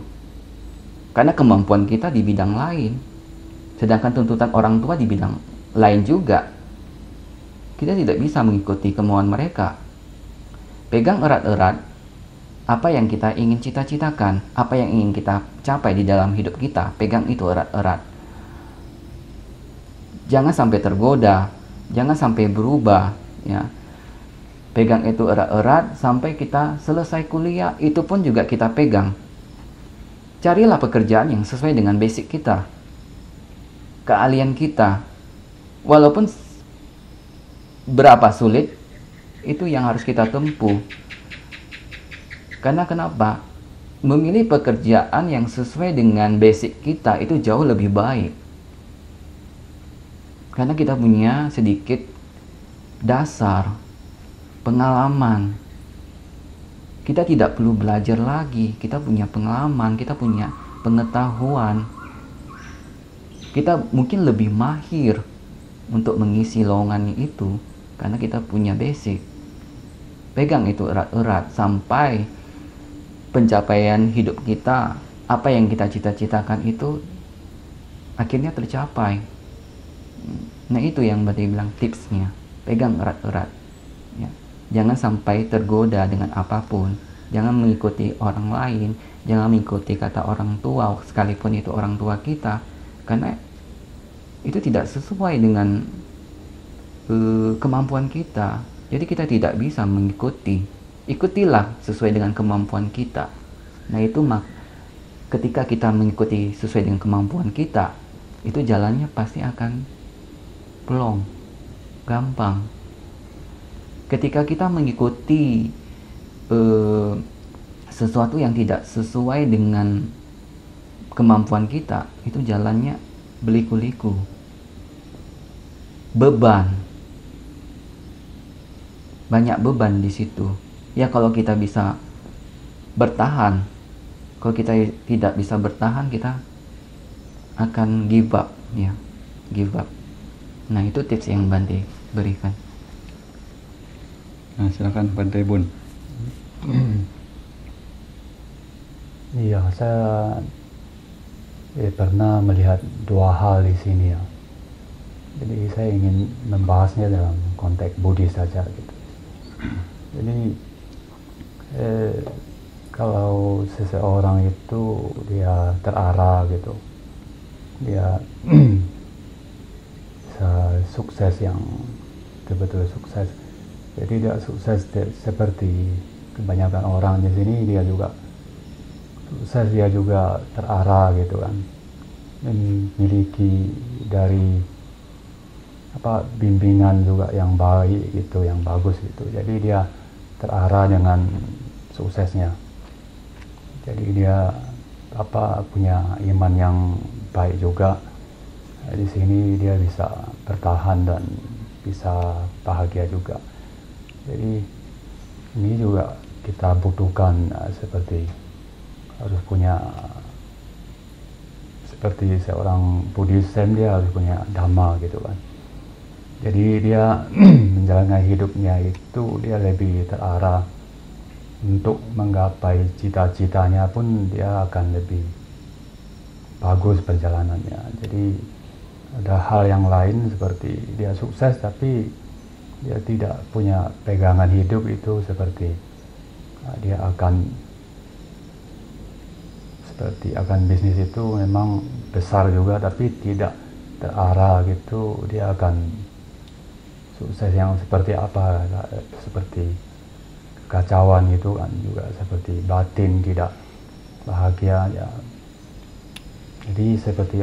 Karena kemampuan kita di bidang lain, sedangkan tuntutan orang tua di bidang lain juga. Kita tidak bisa mengikuti kemauan mereka. Pegang erat-erat apa yang kita ingin cita-citakan, apa yang ingin kita capai di dalam hidup kita. Pegang itu erat-erat. Jangan sampai tergoda, jangan sampai berubah ya. Pegang itu erat-erat sampai kita selesai kuliah, itu pun juga kita pegang. Carilah pekerjaan yang sesuai dengan basic kita, keahlian kita. Walaupun berapa sulit, itu yang harus kita tempuh. Karena kenapa? Memilih pekerjaan yang sesuai dengan basic kita itu jauh lebih baik. Karena kita punya sedikit dasar, pengalaman. Kita tidak perlu belajar lagi, kita punya pengalaman, kita punya pengetahuan. Kita mungkin lebih mahir untuk mengisi lowongan itu karena kita punya basic. Pegang itu erat-erat sampai pencapaian hidup kita, apa yang kita cita-citakan itu akhirnya tercapai. Nah, itu yang berarti bilang tipsnya, pegang erat-erat ya. Jangan sampai tergoda dengan apapun. Jangan mengikuti orang lain, jangan mengikuti kata orang tua sekalipun itu orang tua kita, karena itu tidak sesuai dengan kemampuan kita. Jadi kita tidak bisa mengikuti. Ikutilah sesuai dengan kemampuan kita. Nah, itu ketika kita mengikuti sesuai dengan kemampuan kita, itu jalannya pasti akan plong, gampang. Ketika kita mengikuti sesuatu yang tidak sesuai dengan kemampuan kita, itu jalannya beliku-liku, beban, banyak beban di situ. Ya, kalau kita bisa bertahan, kalau kita tidak bisa bertahan, kita akan give up ya, give up. Nah, itu tips yang Bante berikan. Nah, silakan Bante Bun. Iya, saya pernah melihat dua hal di sini ya. Jadi saya ingin membahasnya dalam konteks Buddhis saja gitu. Jadi kalau seseorang itu dia terarah gitu, dia bisa sukses yang betul-betul sukses. Jadi dia sukses seperti kebanyakan orang di sini, dia juga sukses, dia juga terarah gitu kan, memiliki dari bimbingan juga yang baik gitu, yang bagus gitu. Jadi dia terarah dengan suksesnya. Jadi dia punya iman yang baik juga. Di sini dia bisa bertahan dan bisa bahagia juga. Jadi ini juga kita butuhkan seperti harus punya, seperti seorang Buddhist, dia harus punya Dhamma gitu kan. Jadi dia menjalani hidupnya itu dia lebih terarah untuk menggapai cita-citanya pun dia akan lebih bagus perjalanannya. Jadi ada hal yang lain seperti dia sukses tapi dia tidak punya pegangan hidup itu seperti dia akan bisnis itu memang besar juga tapi tidak terarah gitu, dia akan sukses yang seperti apa, seperti kekacauan itu kan juga seperti batin tidak bahagia ya. Jadi seperti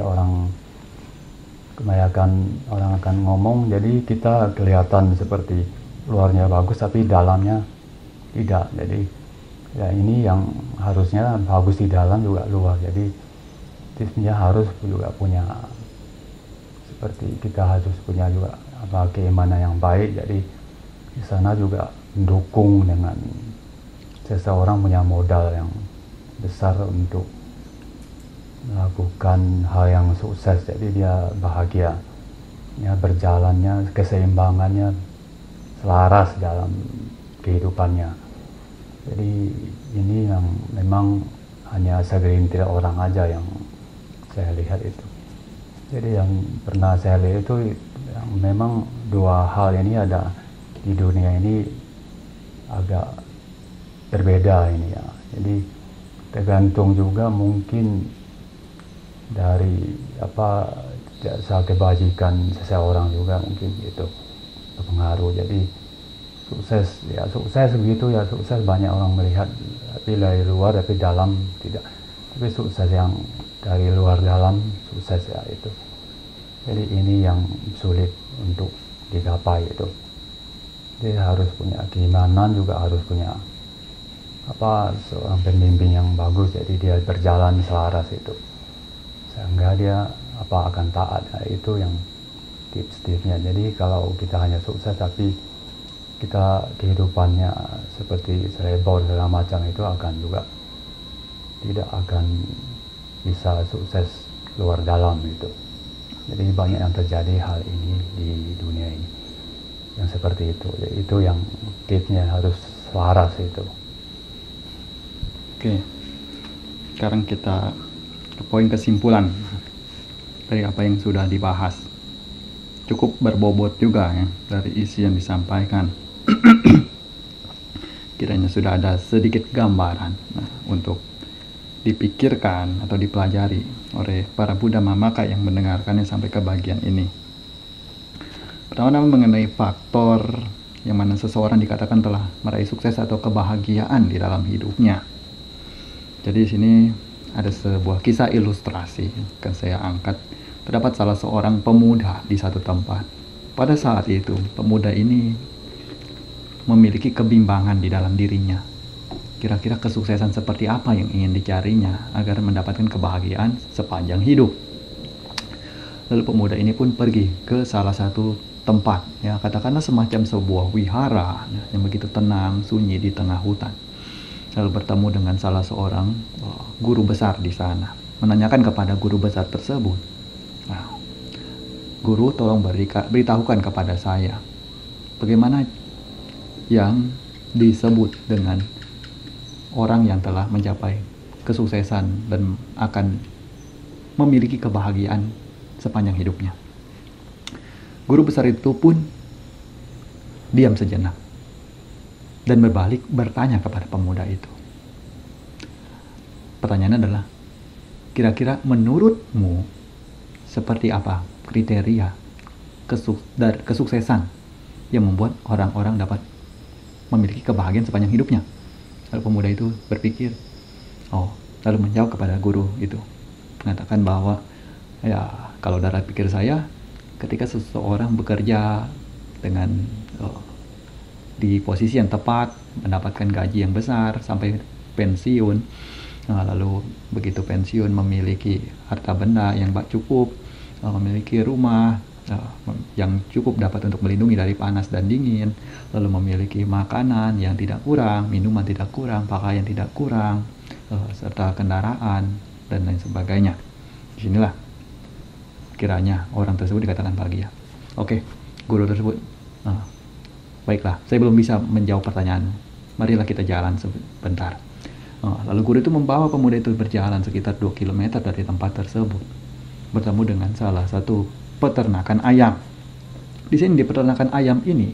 kebanyakan orang akan ngomong, jadi kita kelihatan seperti luarnya bagus tapi dalamnya tidak. Jadi ya ini yang harusnya bagus di dalam juga luar. Jadi tipsnya harus juga punya, seperti kita harus punya juga keimanan yang baik. Jadi di sana juga mendukung dengan seseorang punya modal yang besar untuk melakukan hal yang sukses. Jadi dia bahagia, ya berjalannya, keseimbangannya selaras dalam kehidupannya. Jadi ini yang memang hanya segelintir orang aja yang saya lihat itu. Jadi yang pernah saya lihat itu yang memang dua hal ini ada di dunia ini agak berbeda ini ya. Jadi tergantung juga mungkin dari jasa kebajikan seseorang juga mungkin itu berpengaruh. Jadi sukses begitu ya, sukses banyak orang melihat tapi dari luar, tapi dalam tidak. Tapi sukses yang dari luar dalam sukses ya itu. Jadi ini yang sulit untuk digapai itu. Jadi harus punya keimanan, juga harus punya seorang pembimbing yang bagus. Jadi dia berjalan selaras itu, sehingga dia akan taat. Nah, itu yang tips-tipsnya. Jadi kalau kita hanya sukses tapi kita kehidupannya seperti selebor segala macam, itu akan juga tidak akan bisa sukses luar dalam itu. Jadi banyak yang terjadi hal ini di dunia ini yang seperti itu. Jadi itu yang tipsnya harus selaras itu. Oke, sekarang kita ke poin kesimpulan dari apa yang sudah dibahas. Cukup berbobot juga ya dari isi yang disampaikan. Kiranya sudah ada sedikit gambaran untuk dipikirkan atau dipelajari oleh para Buddha Mamaka yang mendengarkannya sampai ke bagian ini. Pertama-tama mengenai faktor yang mana seseorang dikatakan telah meraih sukses atau kebahagiaan di dalam hidupnya. Jadi di sini ada sebuah kisah ilustrasi yang saya angkat. Terdapat salah seorang pemuda di satu tempat. Pada saat itu, pemuda ini memiliki kebimbangan di dalam dirinya. Kira-kira kesuksesan seperti apa yang ingin dicarinya agar mendapatkan kebahagiaan sepanjang hidup. Lalu pemuda ini pun pergi ke salah satu tempat, ya katakanlah semacam sebuah wihara yang begitu tenang, sunyi di tengah hutan. Lalu bertemu dengan salah seorang guru besar di sana. Menanyakan kepada guru besar tersebut, guru, tolong beritahukan kepada saya bagaimana yang disebut dengan orang yang telah mencapai kesuksesan dan akan memiliki kebahagiaan sepanjang hidupnya. Guru besar itu pun diam sejenak dan berbalik bertanya kepada pemuda itu. Pertanyaannya adalah, kira-kira menurutmu seperti apa kriteria kesuksesan yang membuat orang-orang dapat memiliki kebahagiaan sepanjang hidupnya? Lalu pemuda itu berpikir, lalu menjawab kepada guru itu, mengatakan bahwa ya kalau darah pikir saya, ketika seseorang bekerja dengan di posisi yang tepat, mendapatkan gaji yang besar sampai pensiun, lalu begitu pensiun memiliki harta benda yang cukup, memiliki rumah yang cukup dapat untuk melindungi dari panas dan dingin, lalu memiliki makanan yang tidak kurang, minuman tidak kurang, pakaian tidak kurang, serta kendaraan dan lain sebagainya. Disinilah kiranya orang tersebut dikatakan bahagia. Oke, guru tersebut, baiklah, saya belum bisa menjawab pertanyaanmu. Marilah kita jalan sebentar. Lalu guru itu membawa pemuda itu berjalan sekitar 2 km dari tempat tersebut, bertemu dengan salah satu peternakan ayam. Di sini di peternakan ayam ini,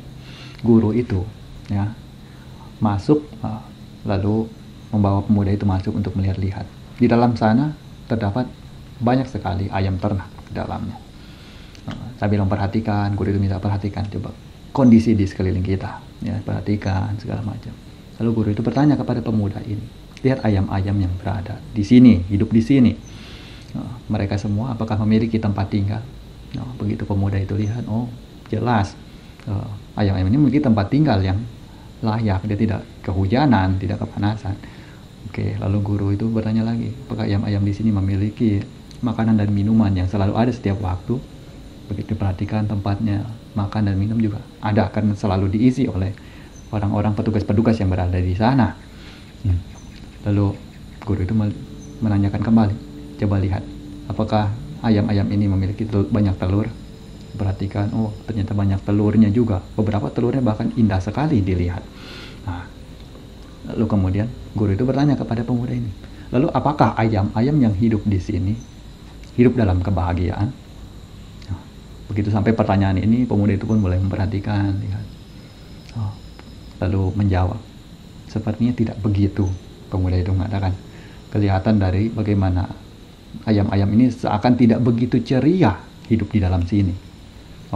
guru itu ya masuk, lalu membawa pemuda itu masuk untuk melihat-lihat. Di dalam sana terdapat banyak sekali ayam ternak di dalamnya. Sambil memperhatikan, guru itu minta perhatikan coba kondisi di sekeliling kita, ya, perhatikan segala macam. Lalu guru itu bertanya kepada pemuda ini, lihat ayam-ayam yang berada di sini, hidup di sini. Mereka semua apakah memiliki tempat tinggal? Begitu pemuda itu lihat, oh jelas, ayam-ayam ini memiliki tempat tinggal yang layak, dia tidak kehujanan, tidak kepanasan. Oke, lalu guru itu bertanya lagi, apakah ayam-ayam di sini memiliki makanan dan minuman yang selalu ada setiap waktu? Begitu diperhatikan tempatnya, makan dan minum juga ada, karena selalu diisi oleh orang-orang petugas-petugas yang berada di sana. Lalu guru itu menanyakan kembali, coba lihat, apakah ayam-ayam ini memiliki banyak telur? Perhatikan, oh ternyata banyak telurnya juga, beberapa telurnya bahkan indah sekali dilihat. Lalu kemudian guru itu bertanya kepada pemuda ini, lalu apakah ayam-ayam yang hidup di sini hidup dalam kebahagiaan? Begitu sampai pertanyaan ini, pemuda itu pun mulai memperhatikan, lihat. Lalu menjawab, sepertinya tidak begitu. Pemuda itu mengatakan, kelihatan dari bagaimana ayam-ayam ini seakan tidak begitu ceria hidup di dalam sini.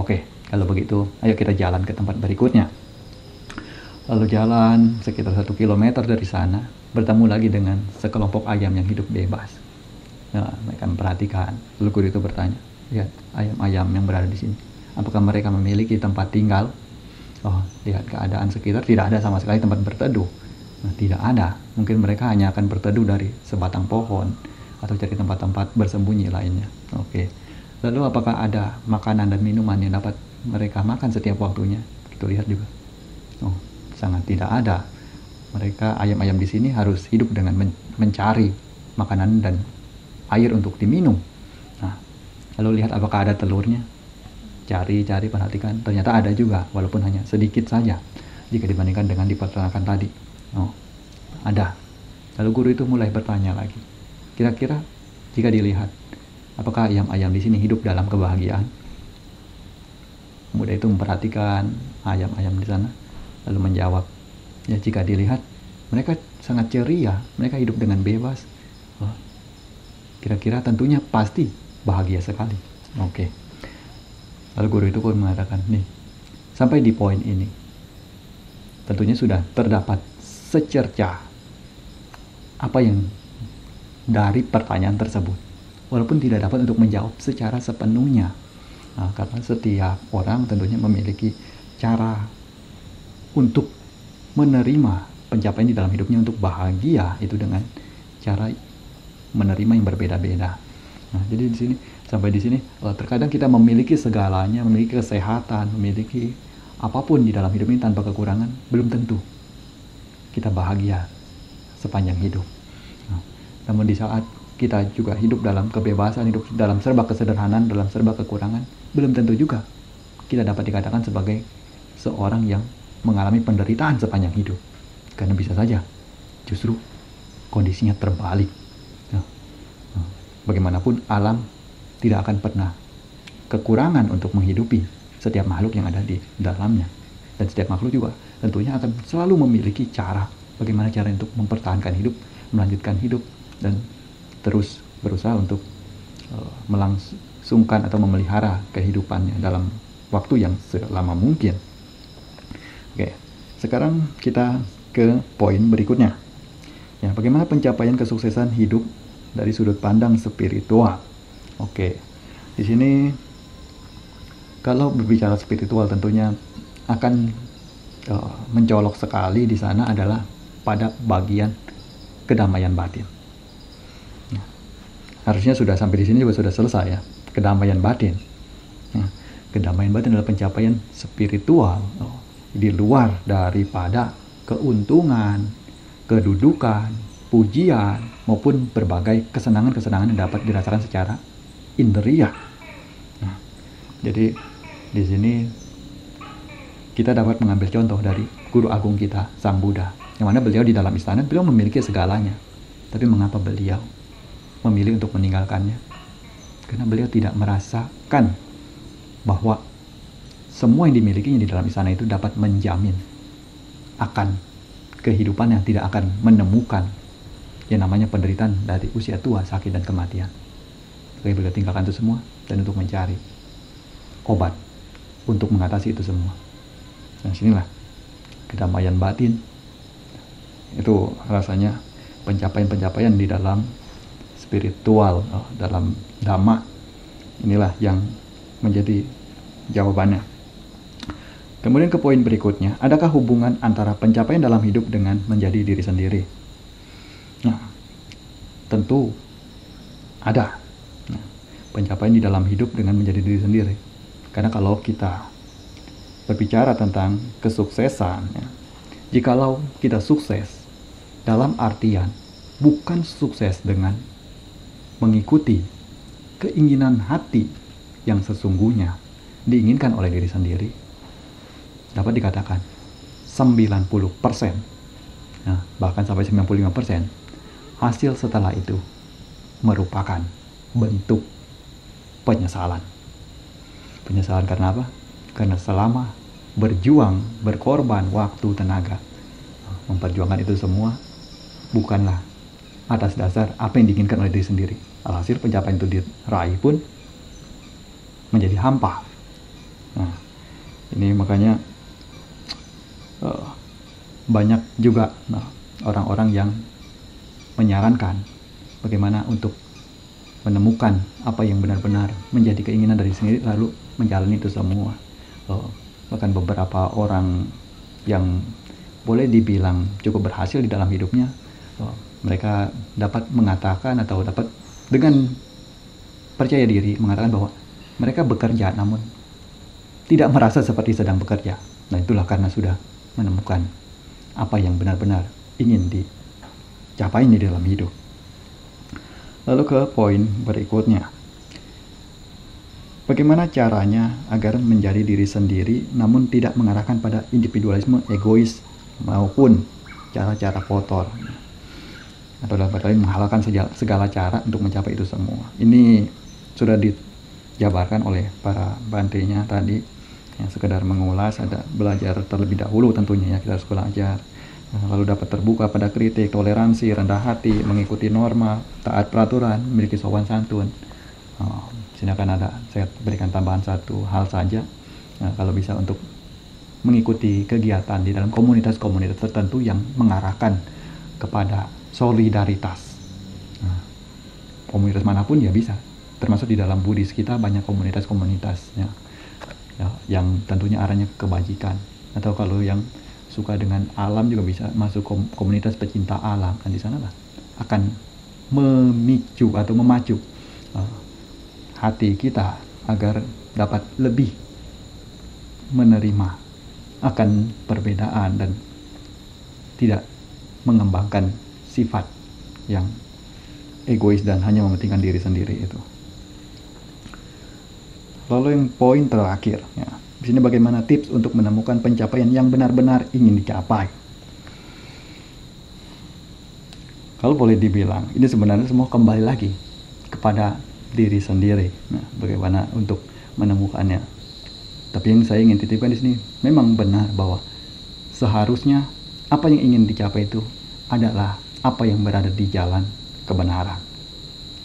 Oke, kalau begitu, ayo kita jalan ke tempat berikutnya. Lalu jalan sekitar 1 km dari sana, bertemu lagi dengan sekelompok ayam yang hidup bebas. Mereka memperhatikan. Lalu guru itu bertanya, lihat ayam-ayam yang berada di sini, apakah mereka memiliki tempat tinggal? Lihat keadaan sekitar, tidak ada sama sekali tempat berteduh. Tidak ada. Mungkin mereka hanya akan berteduh dari sebatang pohon atau cari tempat-tempat bersembunyi lainnya. Oke. Lalu apakah ada makanan dan minuman yang dapat mereka makan setiap waktunya? Kita lihat juga. Sangat tidak ada. Mereka ayam-ayam di sini harus hidup dengan mencari makanan dan air untuk diminum. Lalu lihat apakah ada telurnya. Cari, perhatikan. Ternyata ada juga, walaupun hanya sedikit saja jika dibandingkan dengan di peternakan tadi. Ada. Lalu guru itu mulai bertanya lagi. Kira-kira jika dilihat, apakah ayam-ayam di sini hidup dalam kebahagiaan? Pemuda itu memperhatikan ayam-ayam di sana, lalu menjawab, ya jika dilihat, mereka sangat ceria, mereka hidup dengan bebas. Kira-kira tentunya pasti bahagia sekali. Oke. Lalu guru itu pun mengatakan, nih, sampai di poin ini, tentunya sudah terdapat secerca apa yang dari pertanyaan tersebut, walaupun tidak dapat untuk menjawab secara sepenuhnya. Karena setiap orang tentunya memiliki cara untuk menerima pencapaian di dalam hidupnya untuk bahagia, itu dengan cara menerima yang berbeda-beda. Jadi di sini, sampai di sini, terkadang kita memiliki segalanya, memiliki kesehatan, memiliki apapun di dalam hidup ini tanpa kekurangan, belum tentu kita bahagia sepanjang hidup. Namun di saat kita juga hidup dalam kebebasan, hidup dalam serba kesederhanaan, dalam serba kekurangan, belum tentu juga kita dapat dikatakan sebagai seorang yang mengalami penderitaan sepanjang hidup. Karena bisa saja justru kondisinya terbalik. Bagaimanapun alam tidak akan pernah kekurangan untuk menghidupi setiap makhluk yang ada di dalamnya. Dan setiap makhluk juga tentunya akan selalu memiliki cara, bagaimana cara untuk mempertahankan hidup, melanjutkan hidup, dan terus berusaha untuk melangsungkan atau memelihara kehidupannya dalam waktu yang selama mungkin. Oke, sekarang kita ke poin berikutnya. Ya, bagaimana pencapaian kesuksesan hidup dari sudut pandang spiritual. Oke, di sini kalau berbicara spiritual tentunya akan mencolok sekali di sana adalah pada bagian kedamaian batin. Harusnya sudah sampai di sini juga sudah selesai ya, kedamaian batin. Kedamaian batin adalah pencapaian spiritual di luar daripada keuntungan, kedudukan, pujian, maupun berbagai kesenangan-kesenangan yang dapat dirasakan secara indria. Jadi di sini kita dapat mengambil contoh dari guru agung kita, Sang Buddha, yang mana beliau di dalam istana, beliau memiliki segalanya. Tapi mengapa beliau memilih untuk meninggalkannya? Karena beliau tidak merasakan bahwa semua yang dimilikinya di dalam istana itu dapat menjamin akan kehidupan yang tidak akan menemukan yang namanya penderitaan dari usia tua, sakit, dan kematian. Jadi beliau tinggalkan itu semua dan untuk mencari obat untuk mengatasi itu semua. Nah, sinilah kedamaian batin. Itu rasanya pencapaian-pencapaian di dalam spiritual, dalam dhamma. Inilah yang menjadi jawabannya. Kemudian ke poin berikutnya, adakah hubungan antara pencapaian dalam hidup dengan menjadi diri sendiri? Nah, tentu ada. Nah, pencapaian di dalam hidup dengan menjadi diri sendiri. Karena kalau kita berbicara tentang kesuksesan, ya, jikalau kita sukses dalam artian bukan sukses dengan mengikuti keinginan hati yang sesungguhnya diinginkan oleh diri sendiri, dapat dikatakan 90%, nah, bahkan sampai 95%, hasil setelah itu merupakan bentuk penyesalan. Penyesalan karena apa? Karena selama berjuang, berkorban waktu, tenaga, memperjuangkan itu semua bukanlah atas dasar apa yang diinginkan oleh diri sendiri. Alhasil pencapaian itu diraih pun menjadi hampa. Nah, ini makanya banyak juga orang-orang yang menyarankan bagaimana untuk menemukan apa yang benar-benar menjadi keinginan dari sendiri, lalu menjalani itu semua. Bahkan beberapa orang yang boleh dibilang cukup berhasil di dalam hidupnya, mereka dapat mengatakan atau dapat dengan percaya diri mengatakan bahwa mereka bekerja namun tidak merasa seperti sedang bekerja. Nah, itulah karena sudah menemukan apa yang benar-benar ingin dicapai di dalam hidup. Lalu ke poin berikutnya, bagaimana caranya agar menjadi diri sendiri namun tidak mengarahkan pada individualisme egois maupun cara-cara kotor, atau dalam kata lain menghalalkan segala cara untuk mencapai itu semua. Ini sudah dijabarkan oleh para bantenya tadi, yang sekedar mengulas, ada belajar terlebih dahulu tentunya, ya, kita harus belajar, lalu dapat terbuka pada kritik, toleransi, rendah hati, mengikuti norma, taat peraturan, memiliki sopan santun. Sini akan ada, saya berikan tambahan satu hal saja, kalau bisa untuk mengikuti kegiatan di dalam komunitas-komunitas tertentu yang mengarahkan kepada solidaritas. Komunitas manapun ya bisa, termasuk di dalam Buddhis kita banyak komunitas-komunitas, ya, yang tentunya arahnya kebajikan. Atau kalau yang suka dengan alam juga bisa masuk komunitas pecinta alam, dan di sanalah akan memicu atau memacu hati kita agar dapat lebih menerima akan perbedaan dan tidak mengembangkan sifat yang egois dan hanya mementingkan diri sendiri itu. Lalu yang poin terakhir, ya, di sini bagaimana tips untuk menemukan pencapaian yang benar-benar ingin dicapai. Kalau boleh dibilang, ini sebenarnya semua kembali lagi kepada diri sendiri. Nah, bagaimana untuk menemukannya. Tapi yang saya ingin titipkan di sini, memang benar bahwa seharusnya apa yang ingin dicapai itu adalah apa yang berada di jalan kebenaran.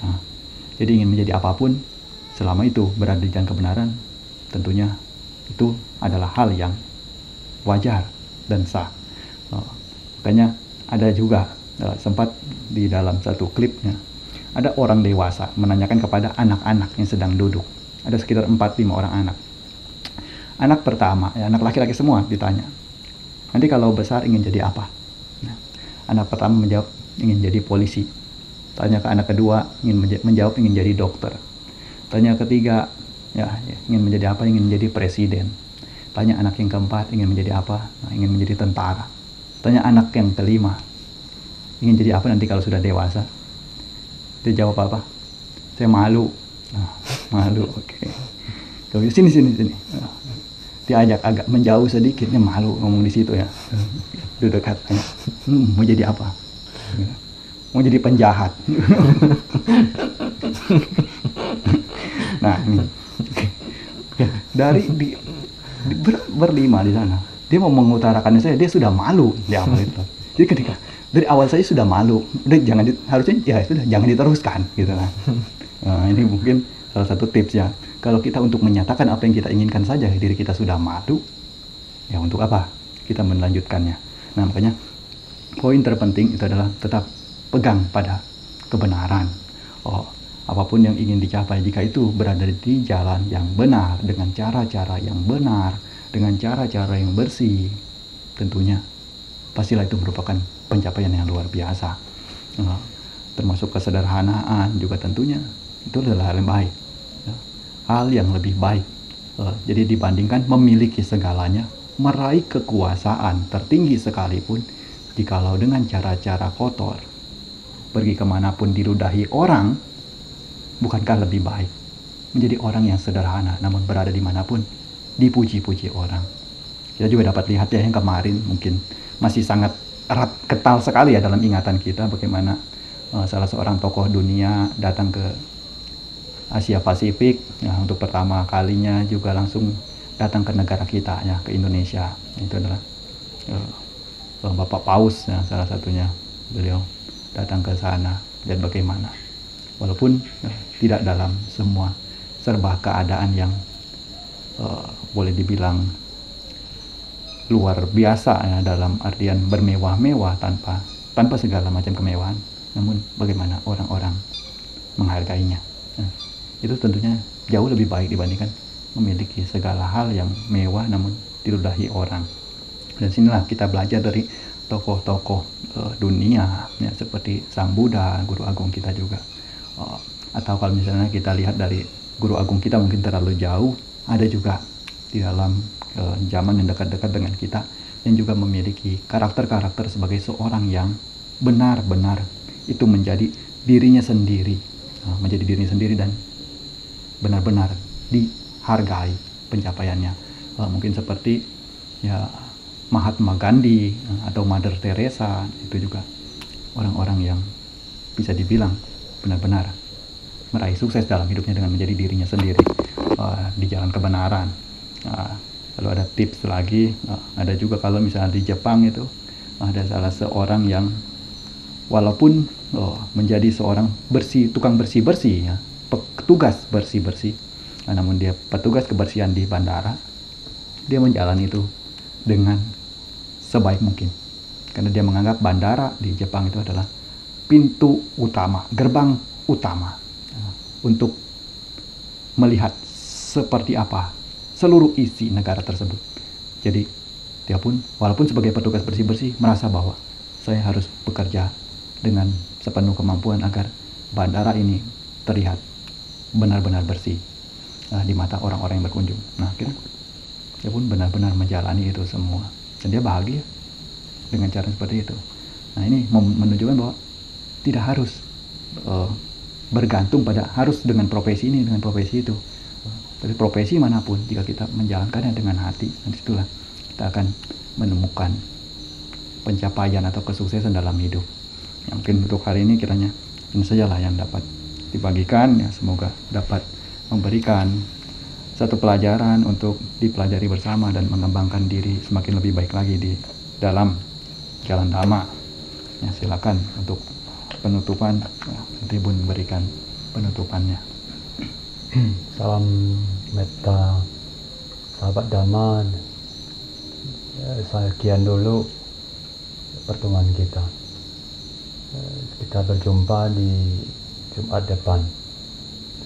Nah, jadi ingin menjadi apapun, selama itu berada di jalan kebenaran, tentunya itu adalah hal yang wajar dan sah. Makanya ada juga sempat di dalam satu klipnya, ada orang dewasa menanyakan kepada anak-anak yang sedang duduk. Ada sekitar 4-5 orang anak. Anak pertama, ya, anak laki-laki semua ditanya, nanti kalau besar ingin jadi apa? Nah, anak pertama menjawab ingin jadi polisi. Tanya ke anak kedua, menjawab ingin jadi dokter. Tanya ketiga, ya, ingin menjadi apa? Ingin menjadi presiden. Tanya anak yang keempat, ingin menjadi apa? Nah, ingin menjadi tentara. Tanya anak yang kelima, ingin jadi apa nanti kalau sudah dewasa? Dia jawab apa? Saya malu. Nah, malu, oke. Sini. diajak agak menjauh sedikit, dia malu ngomong di situ ya. Udah dekat, mau jadi apa? Mau jadi penjahat. Nah ini dari berlima di sana, dia mau mengutarakan saya, dia sudah malu di awal itu. Jadi ketika dari awal saya sudah malu, udah harusnya ya sudah jangan diteruskan gitu kan. Nah, ini mungkin salah satu tips ya. Kalau kita untuk menyatakan apa yang kita inginkan saja, diri kita sudah malu, ya untuk apa kita melanjutkannya? Nah makanya poin terpenting itu adalah tetap pegang pada kebenaran. Apapun yang ingin dicapai, jika itu berada di jalan yang benar, dengan cara-cara yang benar, dengan cara-cara yang bersih, tentunya pastilah itu merupakan pencapaian yang luar biasa. Termasuk kesederhanaan juga tentunya itu adalah hal yang baik, hal yang lebih baik. Jadi dibandingkan memiliki segalanya, meraih kekuasaan tertinggi sekalipun, jikalau dengan cara-cara kotor, pergi kemanapun diludahi orang, bukankah lebih baik menjadi orang yang sederhana, namun berada dimanapun dipuji-puji orang. Kita juga dapat lihat ya yang kemarin mungkin masih sangat erat kental sekali ya dalam ingatan kita, bagaimana salah seorang tokoh dunia datang ke Asia Pasifik ya, untuk pertama kalinya juga langsung datang ke negara kita ya, ke Indonesia. Itu adalah Bapak Paus ya, salah satunya, beliau datang ke sana. Dan bagaimana walaupun tidak dalam semua serba keadaan yang boleh dibilang luar biasa ya, dalam artian bermewah-mewah tanpa segala macam kemewahan, namun bagaimana orang-orang menghargainya. Nah, itu tentunya jauh lebih baik dibandingkan memiliki segala hal yang mewah namun diludahi orang. Dan sinilah kita belajar dari tokoh-tokoh dunia ya, seperti Sang Buddha, guru agung kita juga. Atau kalau misalnya kita lihat dari guru agung kita mungkin terlalu jauh, ada juga di dalam zaman yang dekat-dekat dengan kita yang juga memiliki karakter-karakter sebagai seorang yang benar-benar itu menjadi dirinya sendiri, dan benar-benar dihargai pencapaiannya. Mungkin seperti ya Mahatma Gandhi atau Mother Teresa, itu juga orang-orang yang bisa dibilang benar-benar meraih sukses dalam hidupnya dengan menjadi dirinya sendiri di jalan kebenaran. Lalu ada tips lagi, ada juga kalau misalnya di Jepang itu ada salah seorang yang walaupun menjadi seorang tukang bersih-bersih ya, petugas bersih-bersih, namun dia petugas kebersihan di bandara, dia menjalani itu dengan sebaik mungkin, karena dia menganggap bandara di Jepang itu adalah pintu utama, gerbang utama untuk melihat seperti apa seluruh isi negara tersebut. Jadi dia pun walaupun sebagai petugas bersih-bersih merasa bahwa saya harus bekerja dengan sepenuh kemampuan agar bandara ini terlihat benar-benar bersih di mata orang-orang yang berkunjung. Nah, dia pun benar-benar menjalani itu semua dan dia bahagia dengan cara seperti itu. Nah, ini menunjukkan bahwa tidak harus bergantung pada harus dengan profesi ini, dengan profesi itu. Dari profesi manapun, jika kita menjalankannya dengan hati, dan disitulah kita akan menemukan pencapaian atau kesuksesan dalam hidup. Ya, mungkin untuk hari ini kiranya ini sajalah yang dapat dibagikan. Ya, semoga dapat memberikan satu pelajaran untuk dipelajari bersama dan mengembangkan diri semakin lebih baik lagi di dalam jalan Dhamma. Ya, silakan untuk penutupan, Tribun berikan penutupannya. Salam metta sahabat Dhamma. Sekian dulu pertemuan kita. Kita berjumpa di Jumat depan.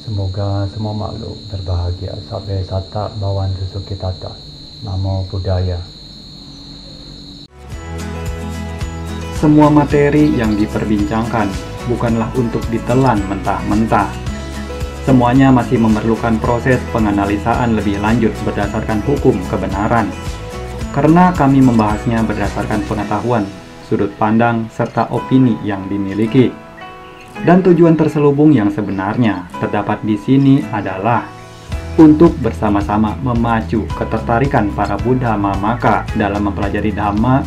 Semoga semua makhluk berbahagia. Sabbe satta bhavantu sukhitata. Namo Buddhaya. Semua materi yang diperbincangkan bukanlah untuk ditelan mentah-mentah. Semuanya masih memerlukan proses penganalisaan lebih lanjut berdasarkan hukum kebenaran. Karena kami membahasnya berdasarkan pengetahuan, sudut pandang, serta opini yang dimiliki. Dan tujuan terselubung yang sebenarnya terdapat di sini adalah untuk bersama-sama memacu ketertarikan para Buddha Mamaka dalam mempelajari Dhamma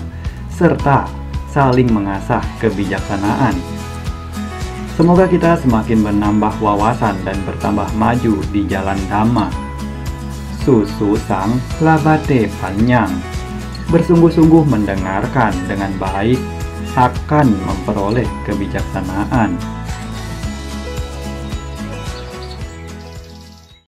serta saling mengasah kebijaksanaan. Semoga kita semakin menambah wawasan dan bertambah maju di jalan Dhamma. Susu sang labate panjang. Bersungguh-sungguh mendengarkan dengan baik akan memperoleh kebijaksanaan.